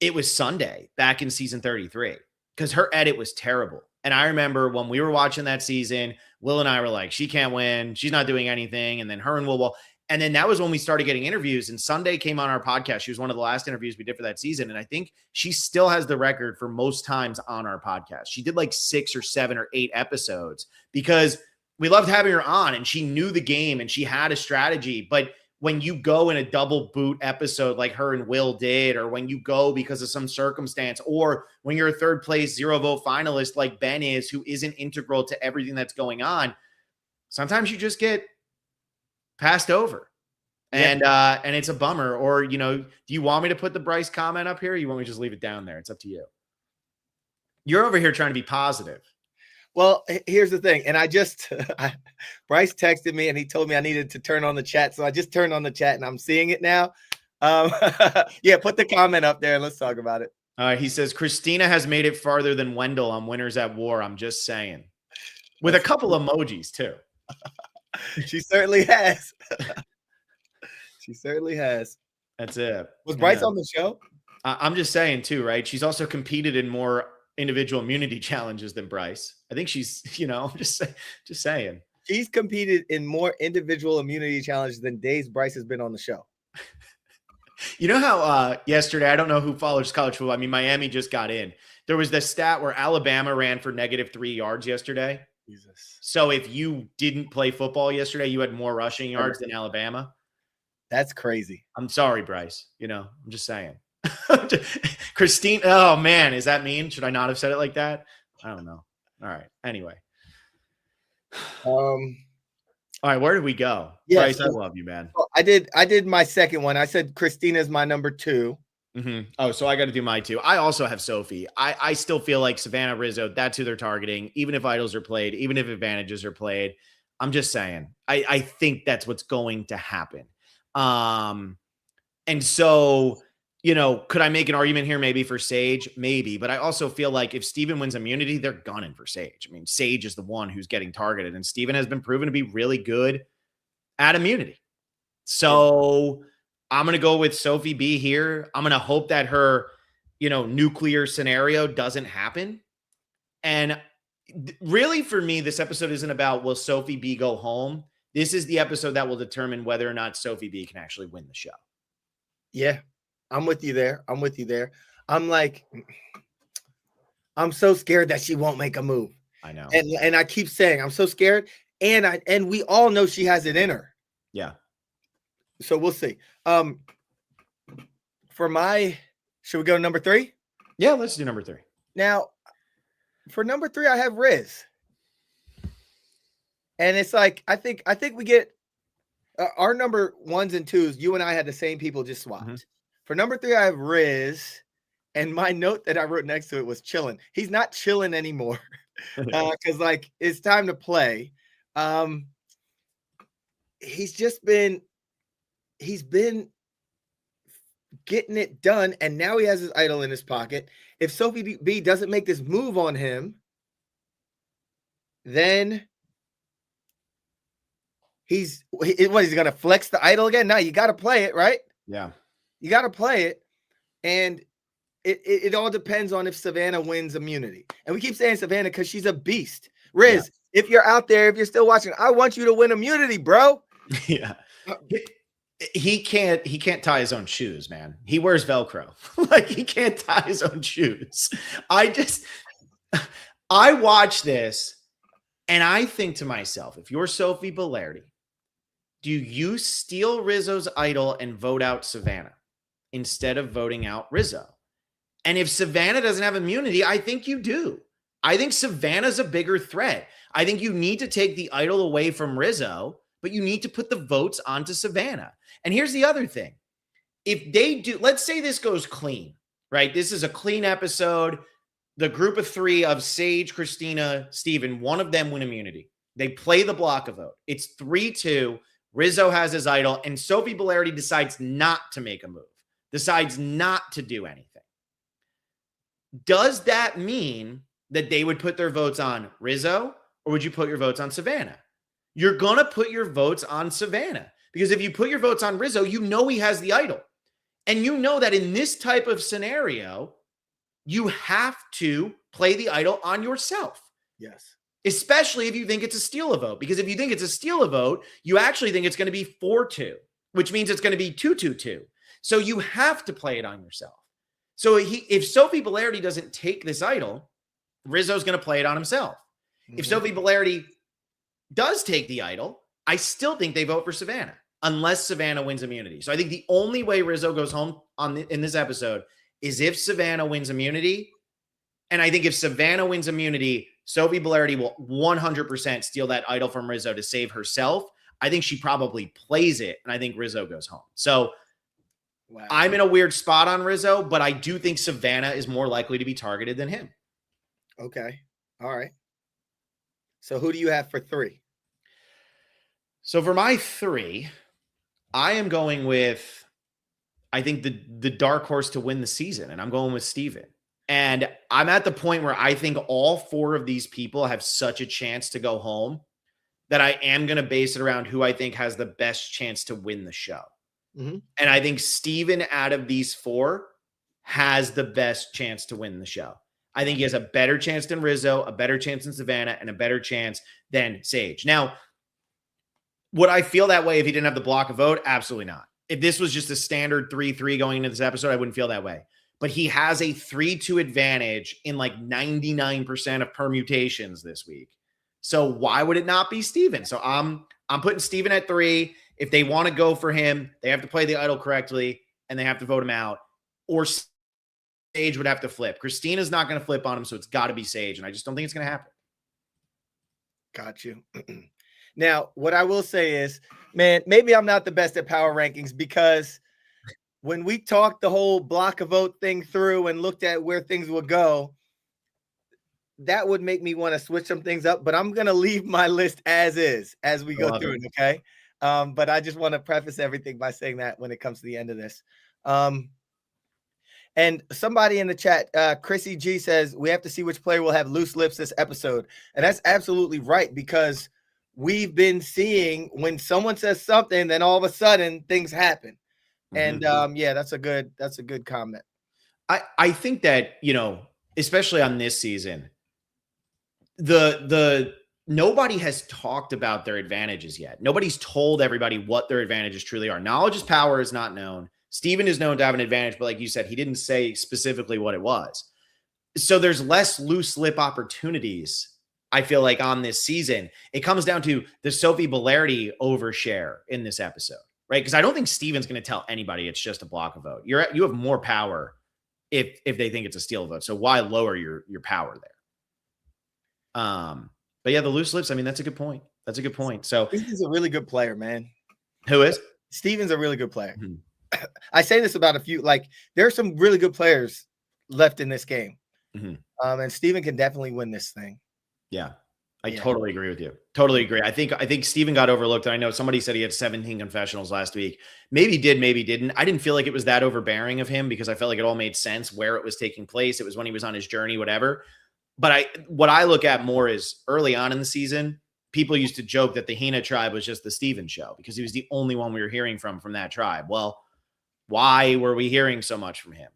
It was Sunday back in season 33, because her edit was terrible. And I remember when we were watching that season, Will and I were like, she can't win. She's not doing anything. And then her and Will. And then that was when we started getting interviews, and Sunday came on our podcast. She was one of the last interviews we did for that season. And I think she still has the record for most times on our podcast. She did like 6 or 7 or 8 episodes because we loved having her on, and she knew the game and she had a strategy. But when you go in a double boot episode like her and Will did, or when you go because of some circumstance, or when you're a third place 0 vote finalist like Ben is, who isn't integral to everything that's going on, sometimes you just get passed over. And it's a bummer. Or, do you want me to put the Bryce comment up here, or you want me to just leave it down there? It's up to you. You're over here trying to be positive. Well, here's the thing. And Bryce texted me and he told me I needed to turn on the chat. So I just turned on the chat and I'm seeing it now. Yeah, put the comment up there and let's talk about it. He says, Christina has made it farther than Wendell on Winners at War. I'm just saying. With a couple emojis too. She certainly has. She certainly has. That's it. Was Bryce on the show? I'm just saying too, right? She's also competed in more individual immunity challenges than Bryce. I think she's, just saying. She's competed in more individual immunity challenges than days Bryce has been on the show. You know how yesterday, I don't know who follows college football. I mean, Miami just got in. There was this stat where Alabama ran for -3 yards yesterday. Jesus. So if you didn't play football yesterday, you had more rushing yards than Alabama. That's crazy. I'm sorry, Bryce. I'm just saying. Christine, oh man, is that mean? Should I not have said it like that? I don't know. All right. Anyway. All right, where did we go? Yes, Bryce, I love you, man. I did my second one. I said Christina's my number 2. Mm-hmm. Oh, so I got to do my 2. I also have Sophie. I still feel like Savannah Rizzo, that's who they're targeting, even if idols are played, even if advantages are played. I'm just saying, I think that's what's going to happen. And so, could I make an argument here maybe for Sage? Maybe, but I also feel like if Steven wins immunity, they're gunning for Sage. I mean, Sage is the one who's getting targeted, and Steven has been proven to be really good at immunity. So I'm going to go with Sophie B here. I'm going to hope that her, nuclear scenario doesn't happen. And really for me, this episode isn't about will Sophie B go home? This is the episode that will determine whether or not Sophie B can actually win the show. Yeah, I'm with you there. I'm like, I'm so scared that she won't make a move. I know. And I keep saying I'm so scared. And we all know she has it in her. Yeah. So we'll see. Should we go to number 3? Yeah, let's do number 3. Now, for number 3, I have Riz. And it's like, I think we get our number 1s and 2s. You and I had the same people just swapped. Mm-hmm. For number 3, I have Riz. And my note that I wrote next to it was chilling. He's not chilling anymore. Because it's time to play. He's been getting it done, and now he has his idol in his pocket. If Sophie B doesn't make this move on him, then he's going to flex the idol again? No, you got to play it, right? Yeah. You got to play it. And it all depends on if Savannah wins immunity. And we keep saying Savannah because she's a beast. Riz, if you're out there, if you're still watching, I want you to win immunity, bro. Yeah. He can't tie his own shoes, man. He wears Velcro. He can't tie his own shoes. I watch this and I think to myself, if you're Sophie Belardi, do you steal Rizzo's idol and vote out Savannah instead of voting out Rizzo? And if Savannah doesn't have immunity, I think you do. I think Savannah's a bigger threat. I think you need to take the idol away from Rizzo, but you need to put the votes onto Savannah. And here's the other thing. If they do, let's say this goes clean, right? This is a clean episode. The group of 3 of Sage, Christina, Steven, one of them win immunity. They play the block a vote. It's 3-2. Rizzo has his idol, and Sophie Belardi decides not to make a move, decides not to do anything. Does that mean that they would put their votes on Rizzo, or would you put your votes on Savannah? You're going to put your votes on Savannah, because if you put your votes on Rizzo, you know he has the idol. And you know that in this type of scenario, you have to play the idol on yourself. Yes. Especially if you think it's a steal a vote, because if you think it's a steal a vote, you actually think it's going to be 4-2, which means it's going to be 2-2-2. So you have to play it on yourself. So if Sophie Belardi doesn't take this idol, Rizzo's going to play it on himself. Mm-hmm. If Sophie Belardi does take the idol, I still think they vote for Savannah, unless Savannah wins immunity. So I think the only way Rizzo goes home in this episode is if Savannah wins immunity. And I think if Savannah wins immunity, Sophie Belardi will 100% steal that idol from Rizzo to save herself. I think she probably plays it, and I think Rizzo goes home. So wow. I'm in a weird spot on Rizzo, but I do think Savannah is more likely to be targeted than him. Okay. All right. So who do you have for 3? So for my 3, I am going with, I think the dark horse to win the season, and I'm going with Steven. And I'm at the point where I think all 4 of these people have such a chance to go home that I am going to base it around who I think has the best chance to win the show. Mm-hmm. And I think Steven, out of these 4, has the best chance to win the show. I think he has a better chance than Rizzo, a better chance than Savannah, and a better chance than Sage. Now, would I feel that way if he didn't have the block of vote? Absolutely not. If this was just a standard 3-3 going into this episode, I wouldn't feel that way. But he has a 3-2 advantage in like 99% of permutations this week. So why would it not be Steven? So I'm putting Steven at 3. If they want to go for him, they have to play the idol correctly and they have to vote him out. Or Sage would have to flip. Christina's not going to flip on him, so it's got to be Sage. And I just don't think it's going to happen. Got you. Now, what I will say is, man, maybe I'm not the best at power rankings because when we talked the whole block of vote thing through and looked at where things would go, that would make me want to switch some things up. But I'm going to leave my list as is as we go through it, okay? But I just want to preface everything by saying that when it comes to the end of this. And somebody in the chat, Chrissy G says, we have to see which player will have loose lips this episode. And that's absolutely right, because we've been seeing when someone says something, then all of a sudden things happen. And yeah, that's a good comment. I think that, you know, especially on this season, the nobody has talked about their advantages yet. Nobody's told everybody what their advantages truly are. Knowledge is power is not known. Steven is known to have an advantage, but like you said, he didn't say specifically what it was. So there's less loose lip opportunities, I feel like, on this season. It comes down to the Sophie Bellardi overshare in this episode, right? Because I don't think Steven's going to tell anybody it's just a block of vote. You have more power if they think it's a steal vote. So why lower your power there? But yeah, the loose lips, I mean, that's a good point. That's a good point. So Steven's a really good player, man. Who is? Steven's a really good player. I say this about a few, like there are some really good players left in this game. And Steven can definitely win this thing. Yeah. I totally agree with you. Totally agree. I think Steven got overlooked. I know somebody said he had 17 confessionals last week. Maybe did, maybe didn't. I didn't feel like it was that overbearing of him because I felt like it all made sense where it was taking place. It was when he was on his journey, whatever. But what I look at more is early on in the season, people used to joke that the Hina tribe was just the Steven show because he was the only one we were hearing from that tribe. Well, why were we hearing so much from him?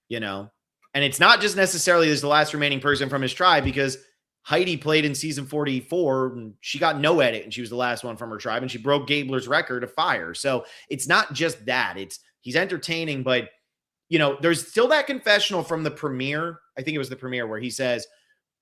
You know, and it's not just necessarily as the last remaining person from his tribe, because Heidi played in season 44 and she got no edit and she was the last one from her tribe and she broke Gabler's record of fire. So it's not just that, he's entertaining, but you know, there's still that confessional from the premiere. I think it was the premiere where he says,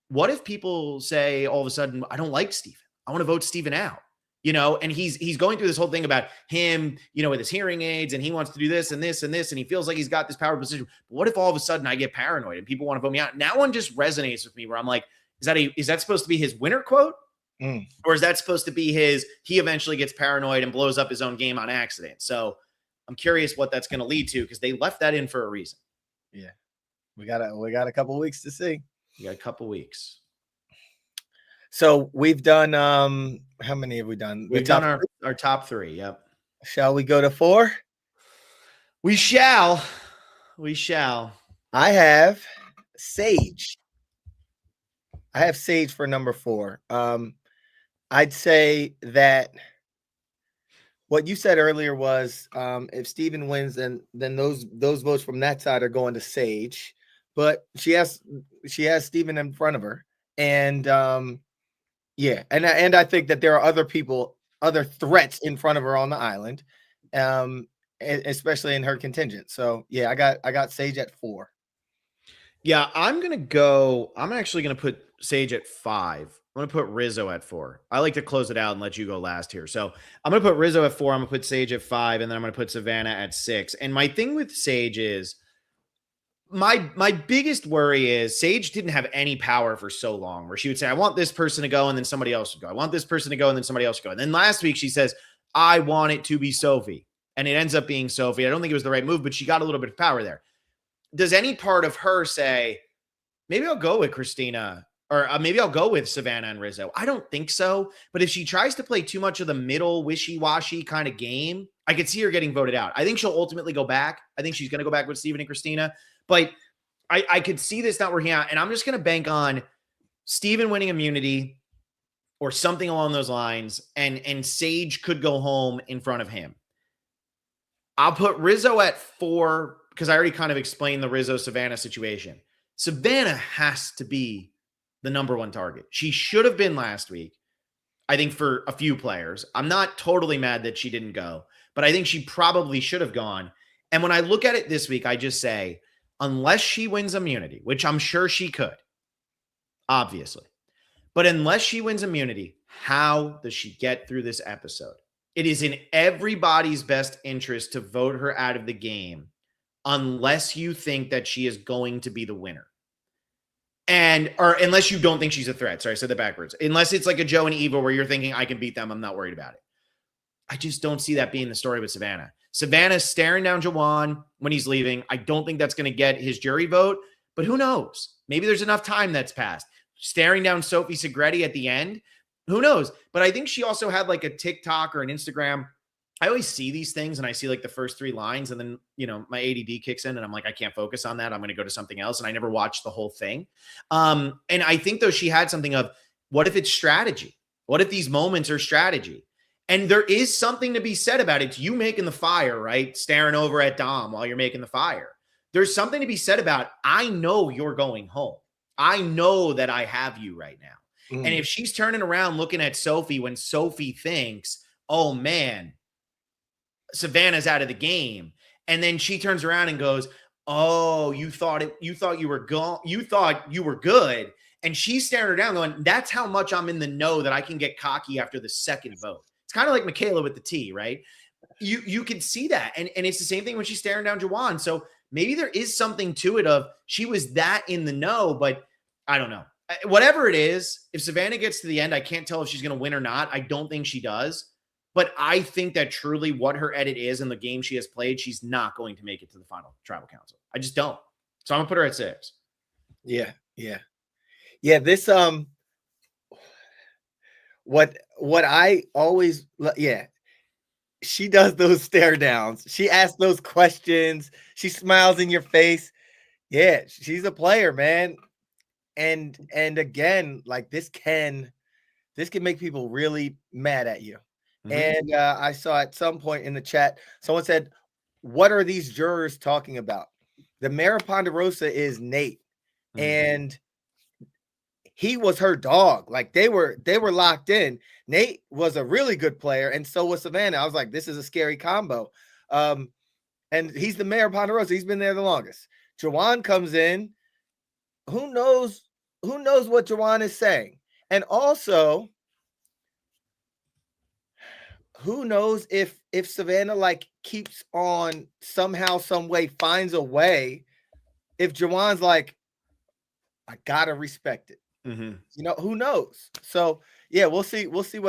what if people say all of a sudden, I don't like Steven, I want to vote Steven out, you know? And he's going through this whole thing about him, you know, with his hearing aids and he wants to do this and this and this. And he feels like he's got this power position. But what if all of a sudden I get paranoid and people want to vote me out? And that one just resonates with me where I'm like, is that supposed to be his winner quote? Or is that supposed to be he eventually gets paranoid and blows up his own game on accident? So I'm curious what that's going to lead to because they left that in for a reason. Yeah. We got a couple weeks to see. We got a couple weeks. So we've done, how many have we done? We've done our top 3. Yep. Shall we go to 4? We shall. I have Sage. For number 4. I'd say that what you said earlier was if Steven wins, then those votes from that side are going to Sage. But she has Steven in front of her. And yeah, and I think that there are other threats in front of her on the island, especially in her contingent. So yeah, I got Sage at 4. Yeah, I'm actually gonna put Sage at 5. I'm gonna put Rizzo at 4. I like to close it out and let you go last here. So I'm gonna put Rizzo at 4. I'm gonna put Sage at 5, and then I'm gonna put Savannah at 6. And my thing with Sage is my biggest worry is Sage didn't have any power for so long where she would say, I want this person to go, and then somebody else would go. I want this person to go, and then somebody else would go. And then last week she says, I want it to be Sophie. And it ends up being Sophie. I don't think it was the right move, but she got a little bit of power there. Does any part of her say, maybe I'll go with Christina, or maybe I'll go with Savannah and Rizzo? I don't think so. But if she tries to play too much of the middle wishy-washy kind of game, I could see her getting voted out. I think she'll ultimately go back. I think she's going to go back with Steven and Christina. But I could see this not working out. And I'm just going to bank on Steven winning immunity or something along those lines. And Sage could go home in front of him. I'll put Rizzo at 4 because I already kind of explained the Rizzo Savannah situation. Savannah has to be the number one target. She should have been last week, I think, for a few players. I'm not totally mad that she didn't go, but I think she probably should have gone. And when I look at it this week, I just say, unless she wins immunity, which I'm sure she could, obviously, but unless she wins immunity, how does she get through this episode? It is in everybody's best interest to vote her out of the game unless you think that she is going to be the winner. Or unless you don't think she's a threat. Sorry, I said that backwards. Unless it's like a Joe and Eva where you're thinking, I can beat them, I'm not worried about it. I just don't see that being the story with Savannah. Savannah's staring down Jawan when he's leaving. I don't think that's going to get his jury vote, but who knows? Maybe there's enough time that's passed. Staring down Sophie Segretti at the end, who knows? But I think she also had like a TikTok or an Instagram. I always see these things and I see like the first 3 lines and then, my ADD kicks in and I'm like, I can't focus on that. I'm going to go to something else. And I never watched the whole thing. And I think though she had something of, what if it's strategy? What if these moments are strategy? And there is something to be said about it. It's you making the fire, right? Staring over at Dom while you're making the fire. There's something to be said about, I know you're going home. I know that I have you right now. And if she's turning around looking at Sophie when Sophie thinks, oh man, Savannah's out of the game. And then she turns around and goes, oh, you thought you were good. And she's staring her down going, that's how much I'm in the know that I can get cocky after the second vote. It's kind of like Michaela with the T, right? You can see that. And it's the same thing when she's staring down Jawan. So maybe there is something to it of she was that in the know, but I don't know. Whatever it is, if Savannah gets to the end, I can't tell if she's going to win or not. I don't think she does. But I think that truly what her edit is in the game she has played, she's not going to make it to the final tribal council. I just don't. So I'm going to put her at 6. Yeah. This, what I always, she does those stare downs. She asks those questions. She smiles in your face. Yeah, she's a player, man. And again, like this can make people really mad at you. And I saw at some point in the chat, someone said, what are these jurors talking about? The mayor of Ponderosa is Nate. And he was her dog. Like they were locked in. Nate was a really good player. And so was Savannah. I was like, this is a scary combo. And he's the mayor of Ponderosa. He's been there the longest. Jawan comes in. Who knows what Jawan is saying? And also, who knows if Savannah like keeps on somehow, some way, finds a way, if Jawan's like, I gotta respect it. Who knows? So yeah, we'll see we'll see.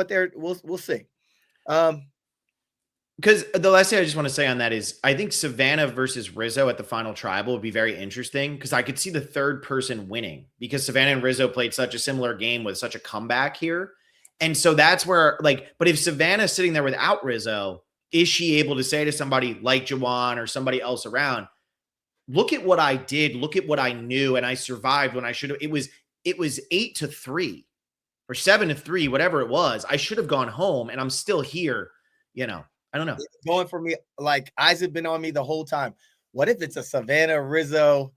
Because the last thing I just want to say on that is I think Savannah versus Rizzo at the final tribal would be very interesting because I could see the third person winning because Savannah and Rizzo played such a similar game with such a comeback here. And so that's where but if Savannah's sitting there without Rizzo, is she able to say to somebody like Jawan or somebody else around, look at what I did, look at what I knew, and I survived when I should have. It was 8-3 or 7-3, whatever it was. I should have gone home and I'm still here. I don't know. It's going for me, like eyes have been on me the whole time. What if it's a Savannah, Rizzo,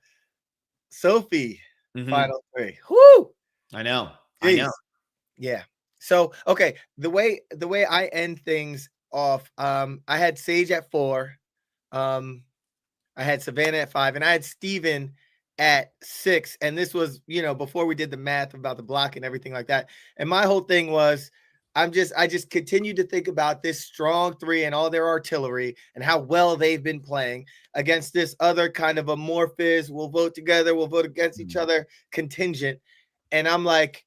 Sophie final 3? Whoo! I know. Yeah. So okay, the way I end things off, I had Sage at 4, I had Savannah at 5, and I had Steven at 6. And this was, before we did the math about the block and everything like that. And my whole thing was, I just continued to think about this strong 3 and all their artillery and how well they've been playing against this other kind of amorphous, we'll vote together, we'll vote against each other contingent. And I'm like,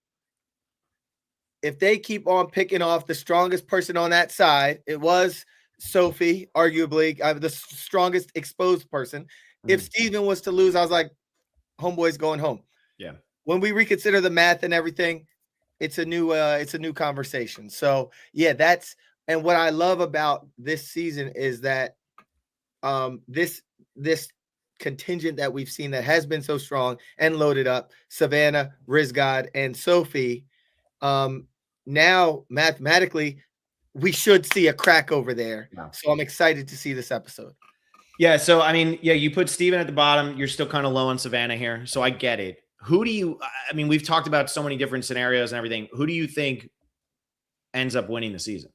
if they keep on picking off the strongest person on that side, it was Sophie, arguably the strongest exposed person. If Steven was to lose, I was like, homeboy's going home. Yeah. When we reconsider the math and everything, it's a new conversation. So yeah, and what I love about this season is that this contingent that we've seen that has been so strong and loaded up, Savannah, Rizgod, and Sophie, now mathematically we should see a crack over there. Yeah. So I'm excited to see this episode. Yeah. So, I mean, yeah, you put Steven at the bottom. You're still kind of low on Savannah here. So I get it. Who do you, I mean, we've talked about so many different scenarios and everything. Who do you think ends up winning the season?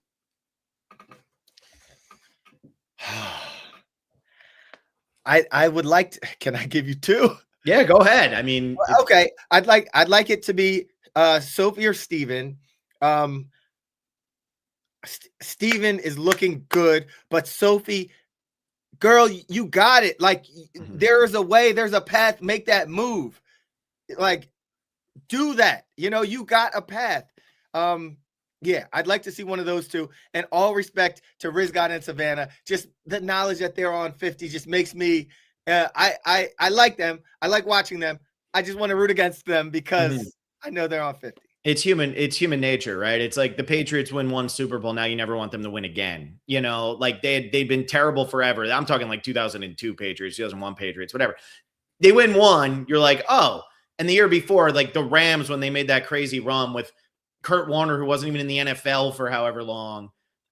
I would like to, can I give you two? Yeah, go ahead. I mean, Okay. I'd like it to be Sophie or Steven. Steven is looking good, but Sophie, girl, you got it. Like there is a way, there's a path. Make that move. Like do that. You know, you got a path. Yeah, I'd like to see one of those two. And all respect to Rizgod and Savannah. Just the knowledge that they're on 50 just makes me. I like them. I like watching them. I just want to root against them because I know they're on 50. It's human nature, right? It's like the Patriots win one Super Bowl. Now you never want them to win again. You know, like they've been terrible forever. I'm talking like 2002 Patriots, 2001 Patriots, whatever. They win one. You're like, oh. And the year before, like the Rams, when they made that crazy run with Kurt Warner, who wasn't even in the NFL for however long.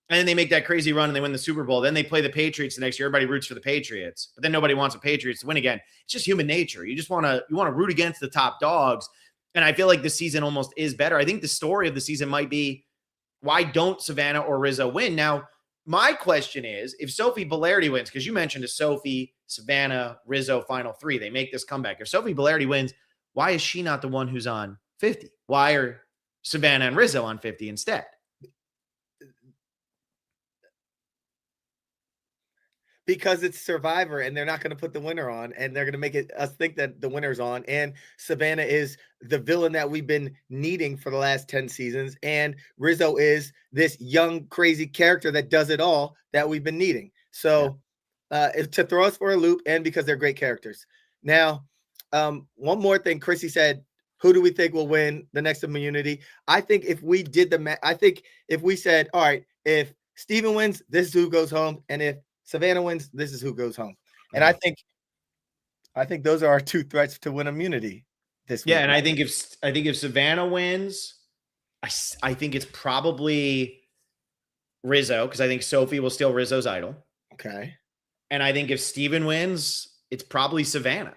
And then they make that crazy run and they win the Super Bowl. Then they play the Patriots the next year. Everybody roots for the Patriots, but then nobody wants the Patriots to win again. It's just human nature. You want to root against the top dogs. And I feel like the season almost is better. I think the story of the season might be, why don't Savannah or Rizzo win? Now, my question is, if Sophie Bellardi wins, because you mentioned a Sophie, Savannah, Rizzo final three, they make this comeback. If Sophie Bellardi wins, why is she not the one who's on 50? Why are Savannah and Rizzo on 50 instead? Because it's Survivor and they're not going to put the winner on and they're going to make us think that the winner's on. And Savannah is the villain that we've been needing for the last 10 seasons. And Rizzo is this young, crazy character that does it all that we've been needing. So to throw us for a loop and because they're great characters. Now, one more thing, Chrissy said, who do we think will win the next immunity? I think if we did I think if we said, all right, if Steven wins, this is who goes home. And if Savannah wins, this is who goes home. And I think those are our two threats to win immunity this week. Yeah, and I think if Savannah wins, I think it's probably Rizzo, because I think Sophie will steal Rizzo's idol. Okay. And I think if Steven wins, it's probably Savannah.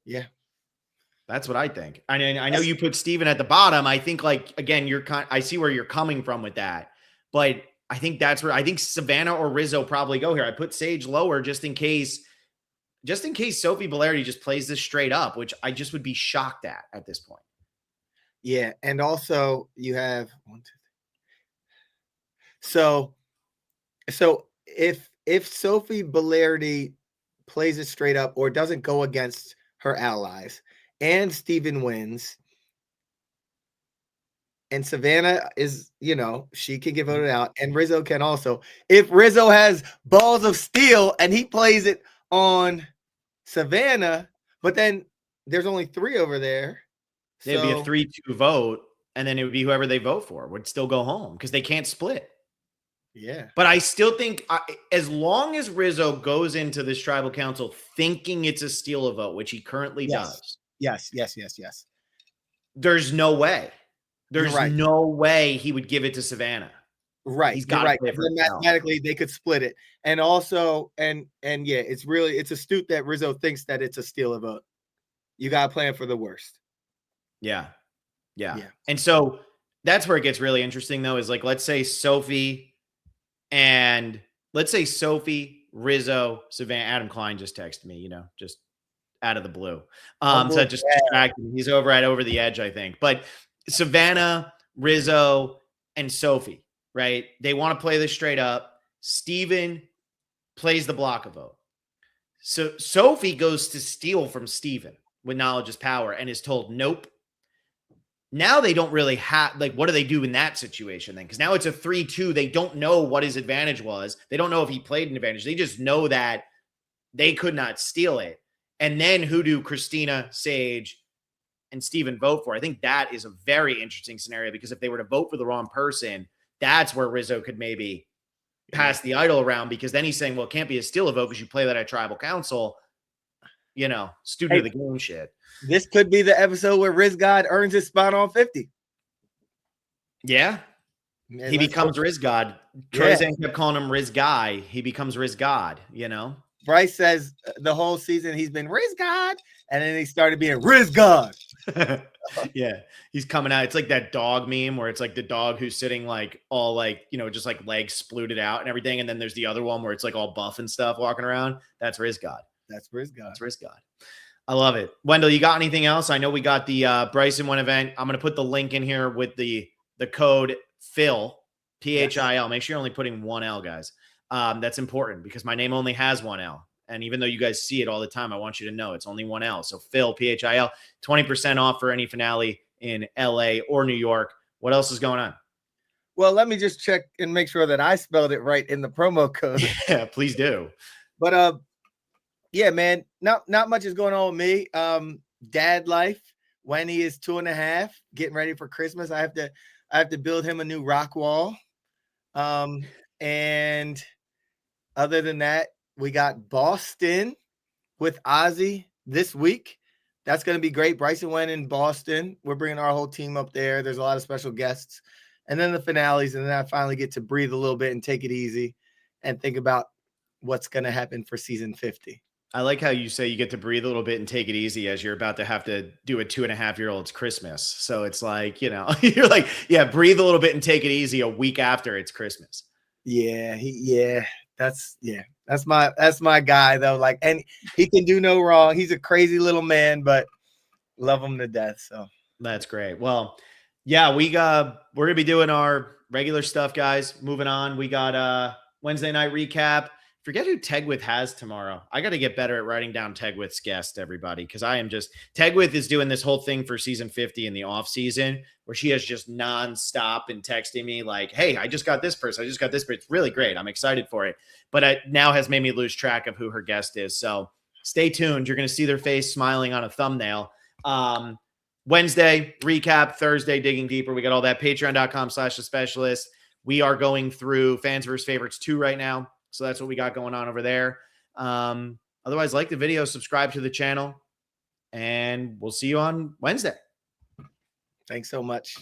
Yeah. That's what I think. I mean, I know you put Steven at the bottom. I think, like, again, I see where you're coming from with that. But I think that's where I think Savannah or Rizzo probably go here. I put Sage lower just in case Sophie Bellardi just plays this straight up, which I just would be shocked at this point. Yeah. And also you have one, two, three. So if Sophie Bellardi plays it straight up or doesn't go against her allies and Steven wins, and Savannah is, she can get voted out, and Rizzo can also. If Rizzo has balls of steel and he plays it on Savannah, but then there's only 3 over there. It'd be a 3-2 vote, and then it would be whoever they vote for would still go home because they can't split. Yeah. But I still think as long as Rizzo goes into this tribal council thinking it's a steal a vote, which he currently does. Yes. There's no way. There's right. no way he would give it to Savannah. Right. He's got to play for mathematically they could split it. And also, and yeah, it's astute that Rizzo thinks that it's a steal a vote. You got to plan for the worst. Yeah. And so that's where it gets really interesting, though, is like, let's say Sophie, Rizzo, Savannah. Adam Klein just texted me, just out of the blue. So just distracted. He's over the edge, I think. But Savannah, Rizzo, and Sophie, right? They want to play this straight up. Steven plays the block a vote. So Sophie goes to steal from Steven with knowledge is power and is told, nope. Now they don't really have, like, what do they do in that situation then? Because now it's a 3-2. They don't know what his advantage was. They don't know if he played an advantage. They just know that they could not steal it. And then who do Christina, Sage, and Steven vote for? I think that is a very interesting scenario because if they were to vote for the wrong person, that's where Rizzo could maybe pass the idol around, because then he's saying, well, it can't be a steal a vote because you play that at tribal council, student of the game shit. This could be the episode where Rizgod earns his spot on 50. Yeah. He becomes Rizgod. Troy Zane kept calling him Riz Guy. He becomes Rizgod, Bryce says the whole season he's been Riz God, and then he started being Riz God. Yeah, he's coming out. It's like that dog meme where it's like the dog who's sitting like all like, just like legs splooted out and everything. And then there's the other one where it's like all buff and stuff walking around. That's Riz God. That's Riz God. That's Riz God. I love it. Wendell, you got anything else? I know we got the Bryson One event. I'm going to put the link in here with the code Phil, PHIL. Make sure you're only putting one L, guys. That's important because my name only has one L. And even though you guys see it all the time, I want you to know it's only one L. So Phil, PHIL, 20% off for any finale in LA or New York. What else is going on? Well, let me just check and make sure that I spelled it right in the promo code. Yeah, please do. But yeah, man, not much is going on with me. Dad life. Wendy is 2.5, getting ready for Christmas. I have to build him a new rock wall. And other than that, we got Boston with Ozzy this week. That's going to be great. Bryson went in Boston. We're bringing our whole team up there. There's a lot of special guests. And then the finales. And then I finally get to breathe a little bit and take it easy and think about what's going to happen for season 50. I like how you say you get to breathe a little bit and take it easy as you're about to have to do a 2.5-year-old's Christmas. So it's like, you're like, yeah, breathe a little bit and take it easy a week after it's Christmas. Yeah. That's my guy though. Like, and he can do no wrong. He's a crazy little man, but love him to death. So that's great. Well, yeah, we're going to be doing our regular stuff, guys. Moving on. We got Wednesday night recap. Forget who Tegwith has tomorrow. I got to get better at writing down Tegwith's guest, everybody, because Tegwith is doing this whole thing for season 50 in the off season where she has just nonstop and texting me like, hey, I just got this person. I just got this person. It's really great. I'm excited for it. But it now has made me lose track of who her guest is. So stay tuned. You're going to see their face smiling on a thumbnail. Wednesday recap, Thursday digging deeper. We got all that. Patreon.com/The Specialist. We are going through Fans vs. Favorites 2 right now. So that's what we got going on over there. Otherwise, like the video, subscribe to the channel, and we'll see you on Wednesday. Thanks so much.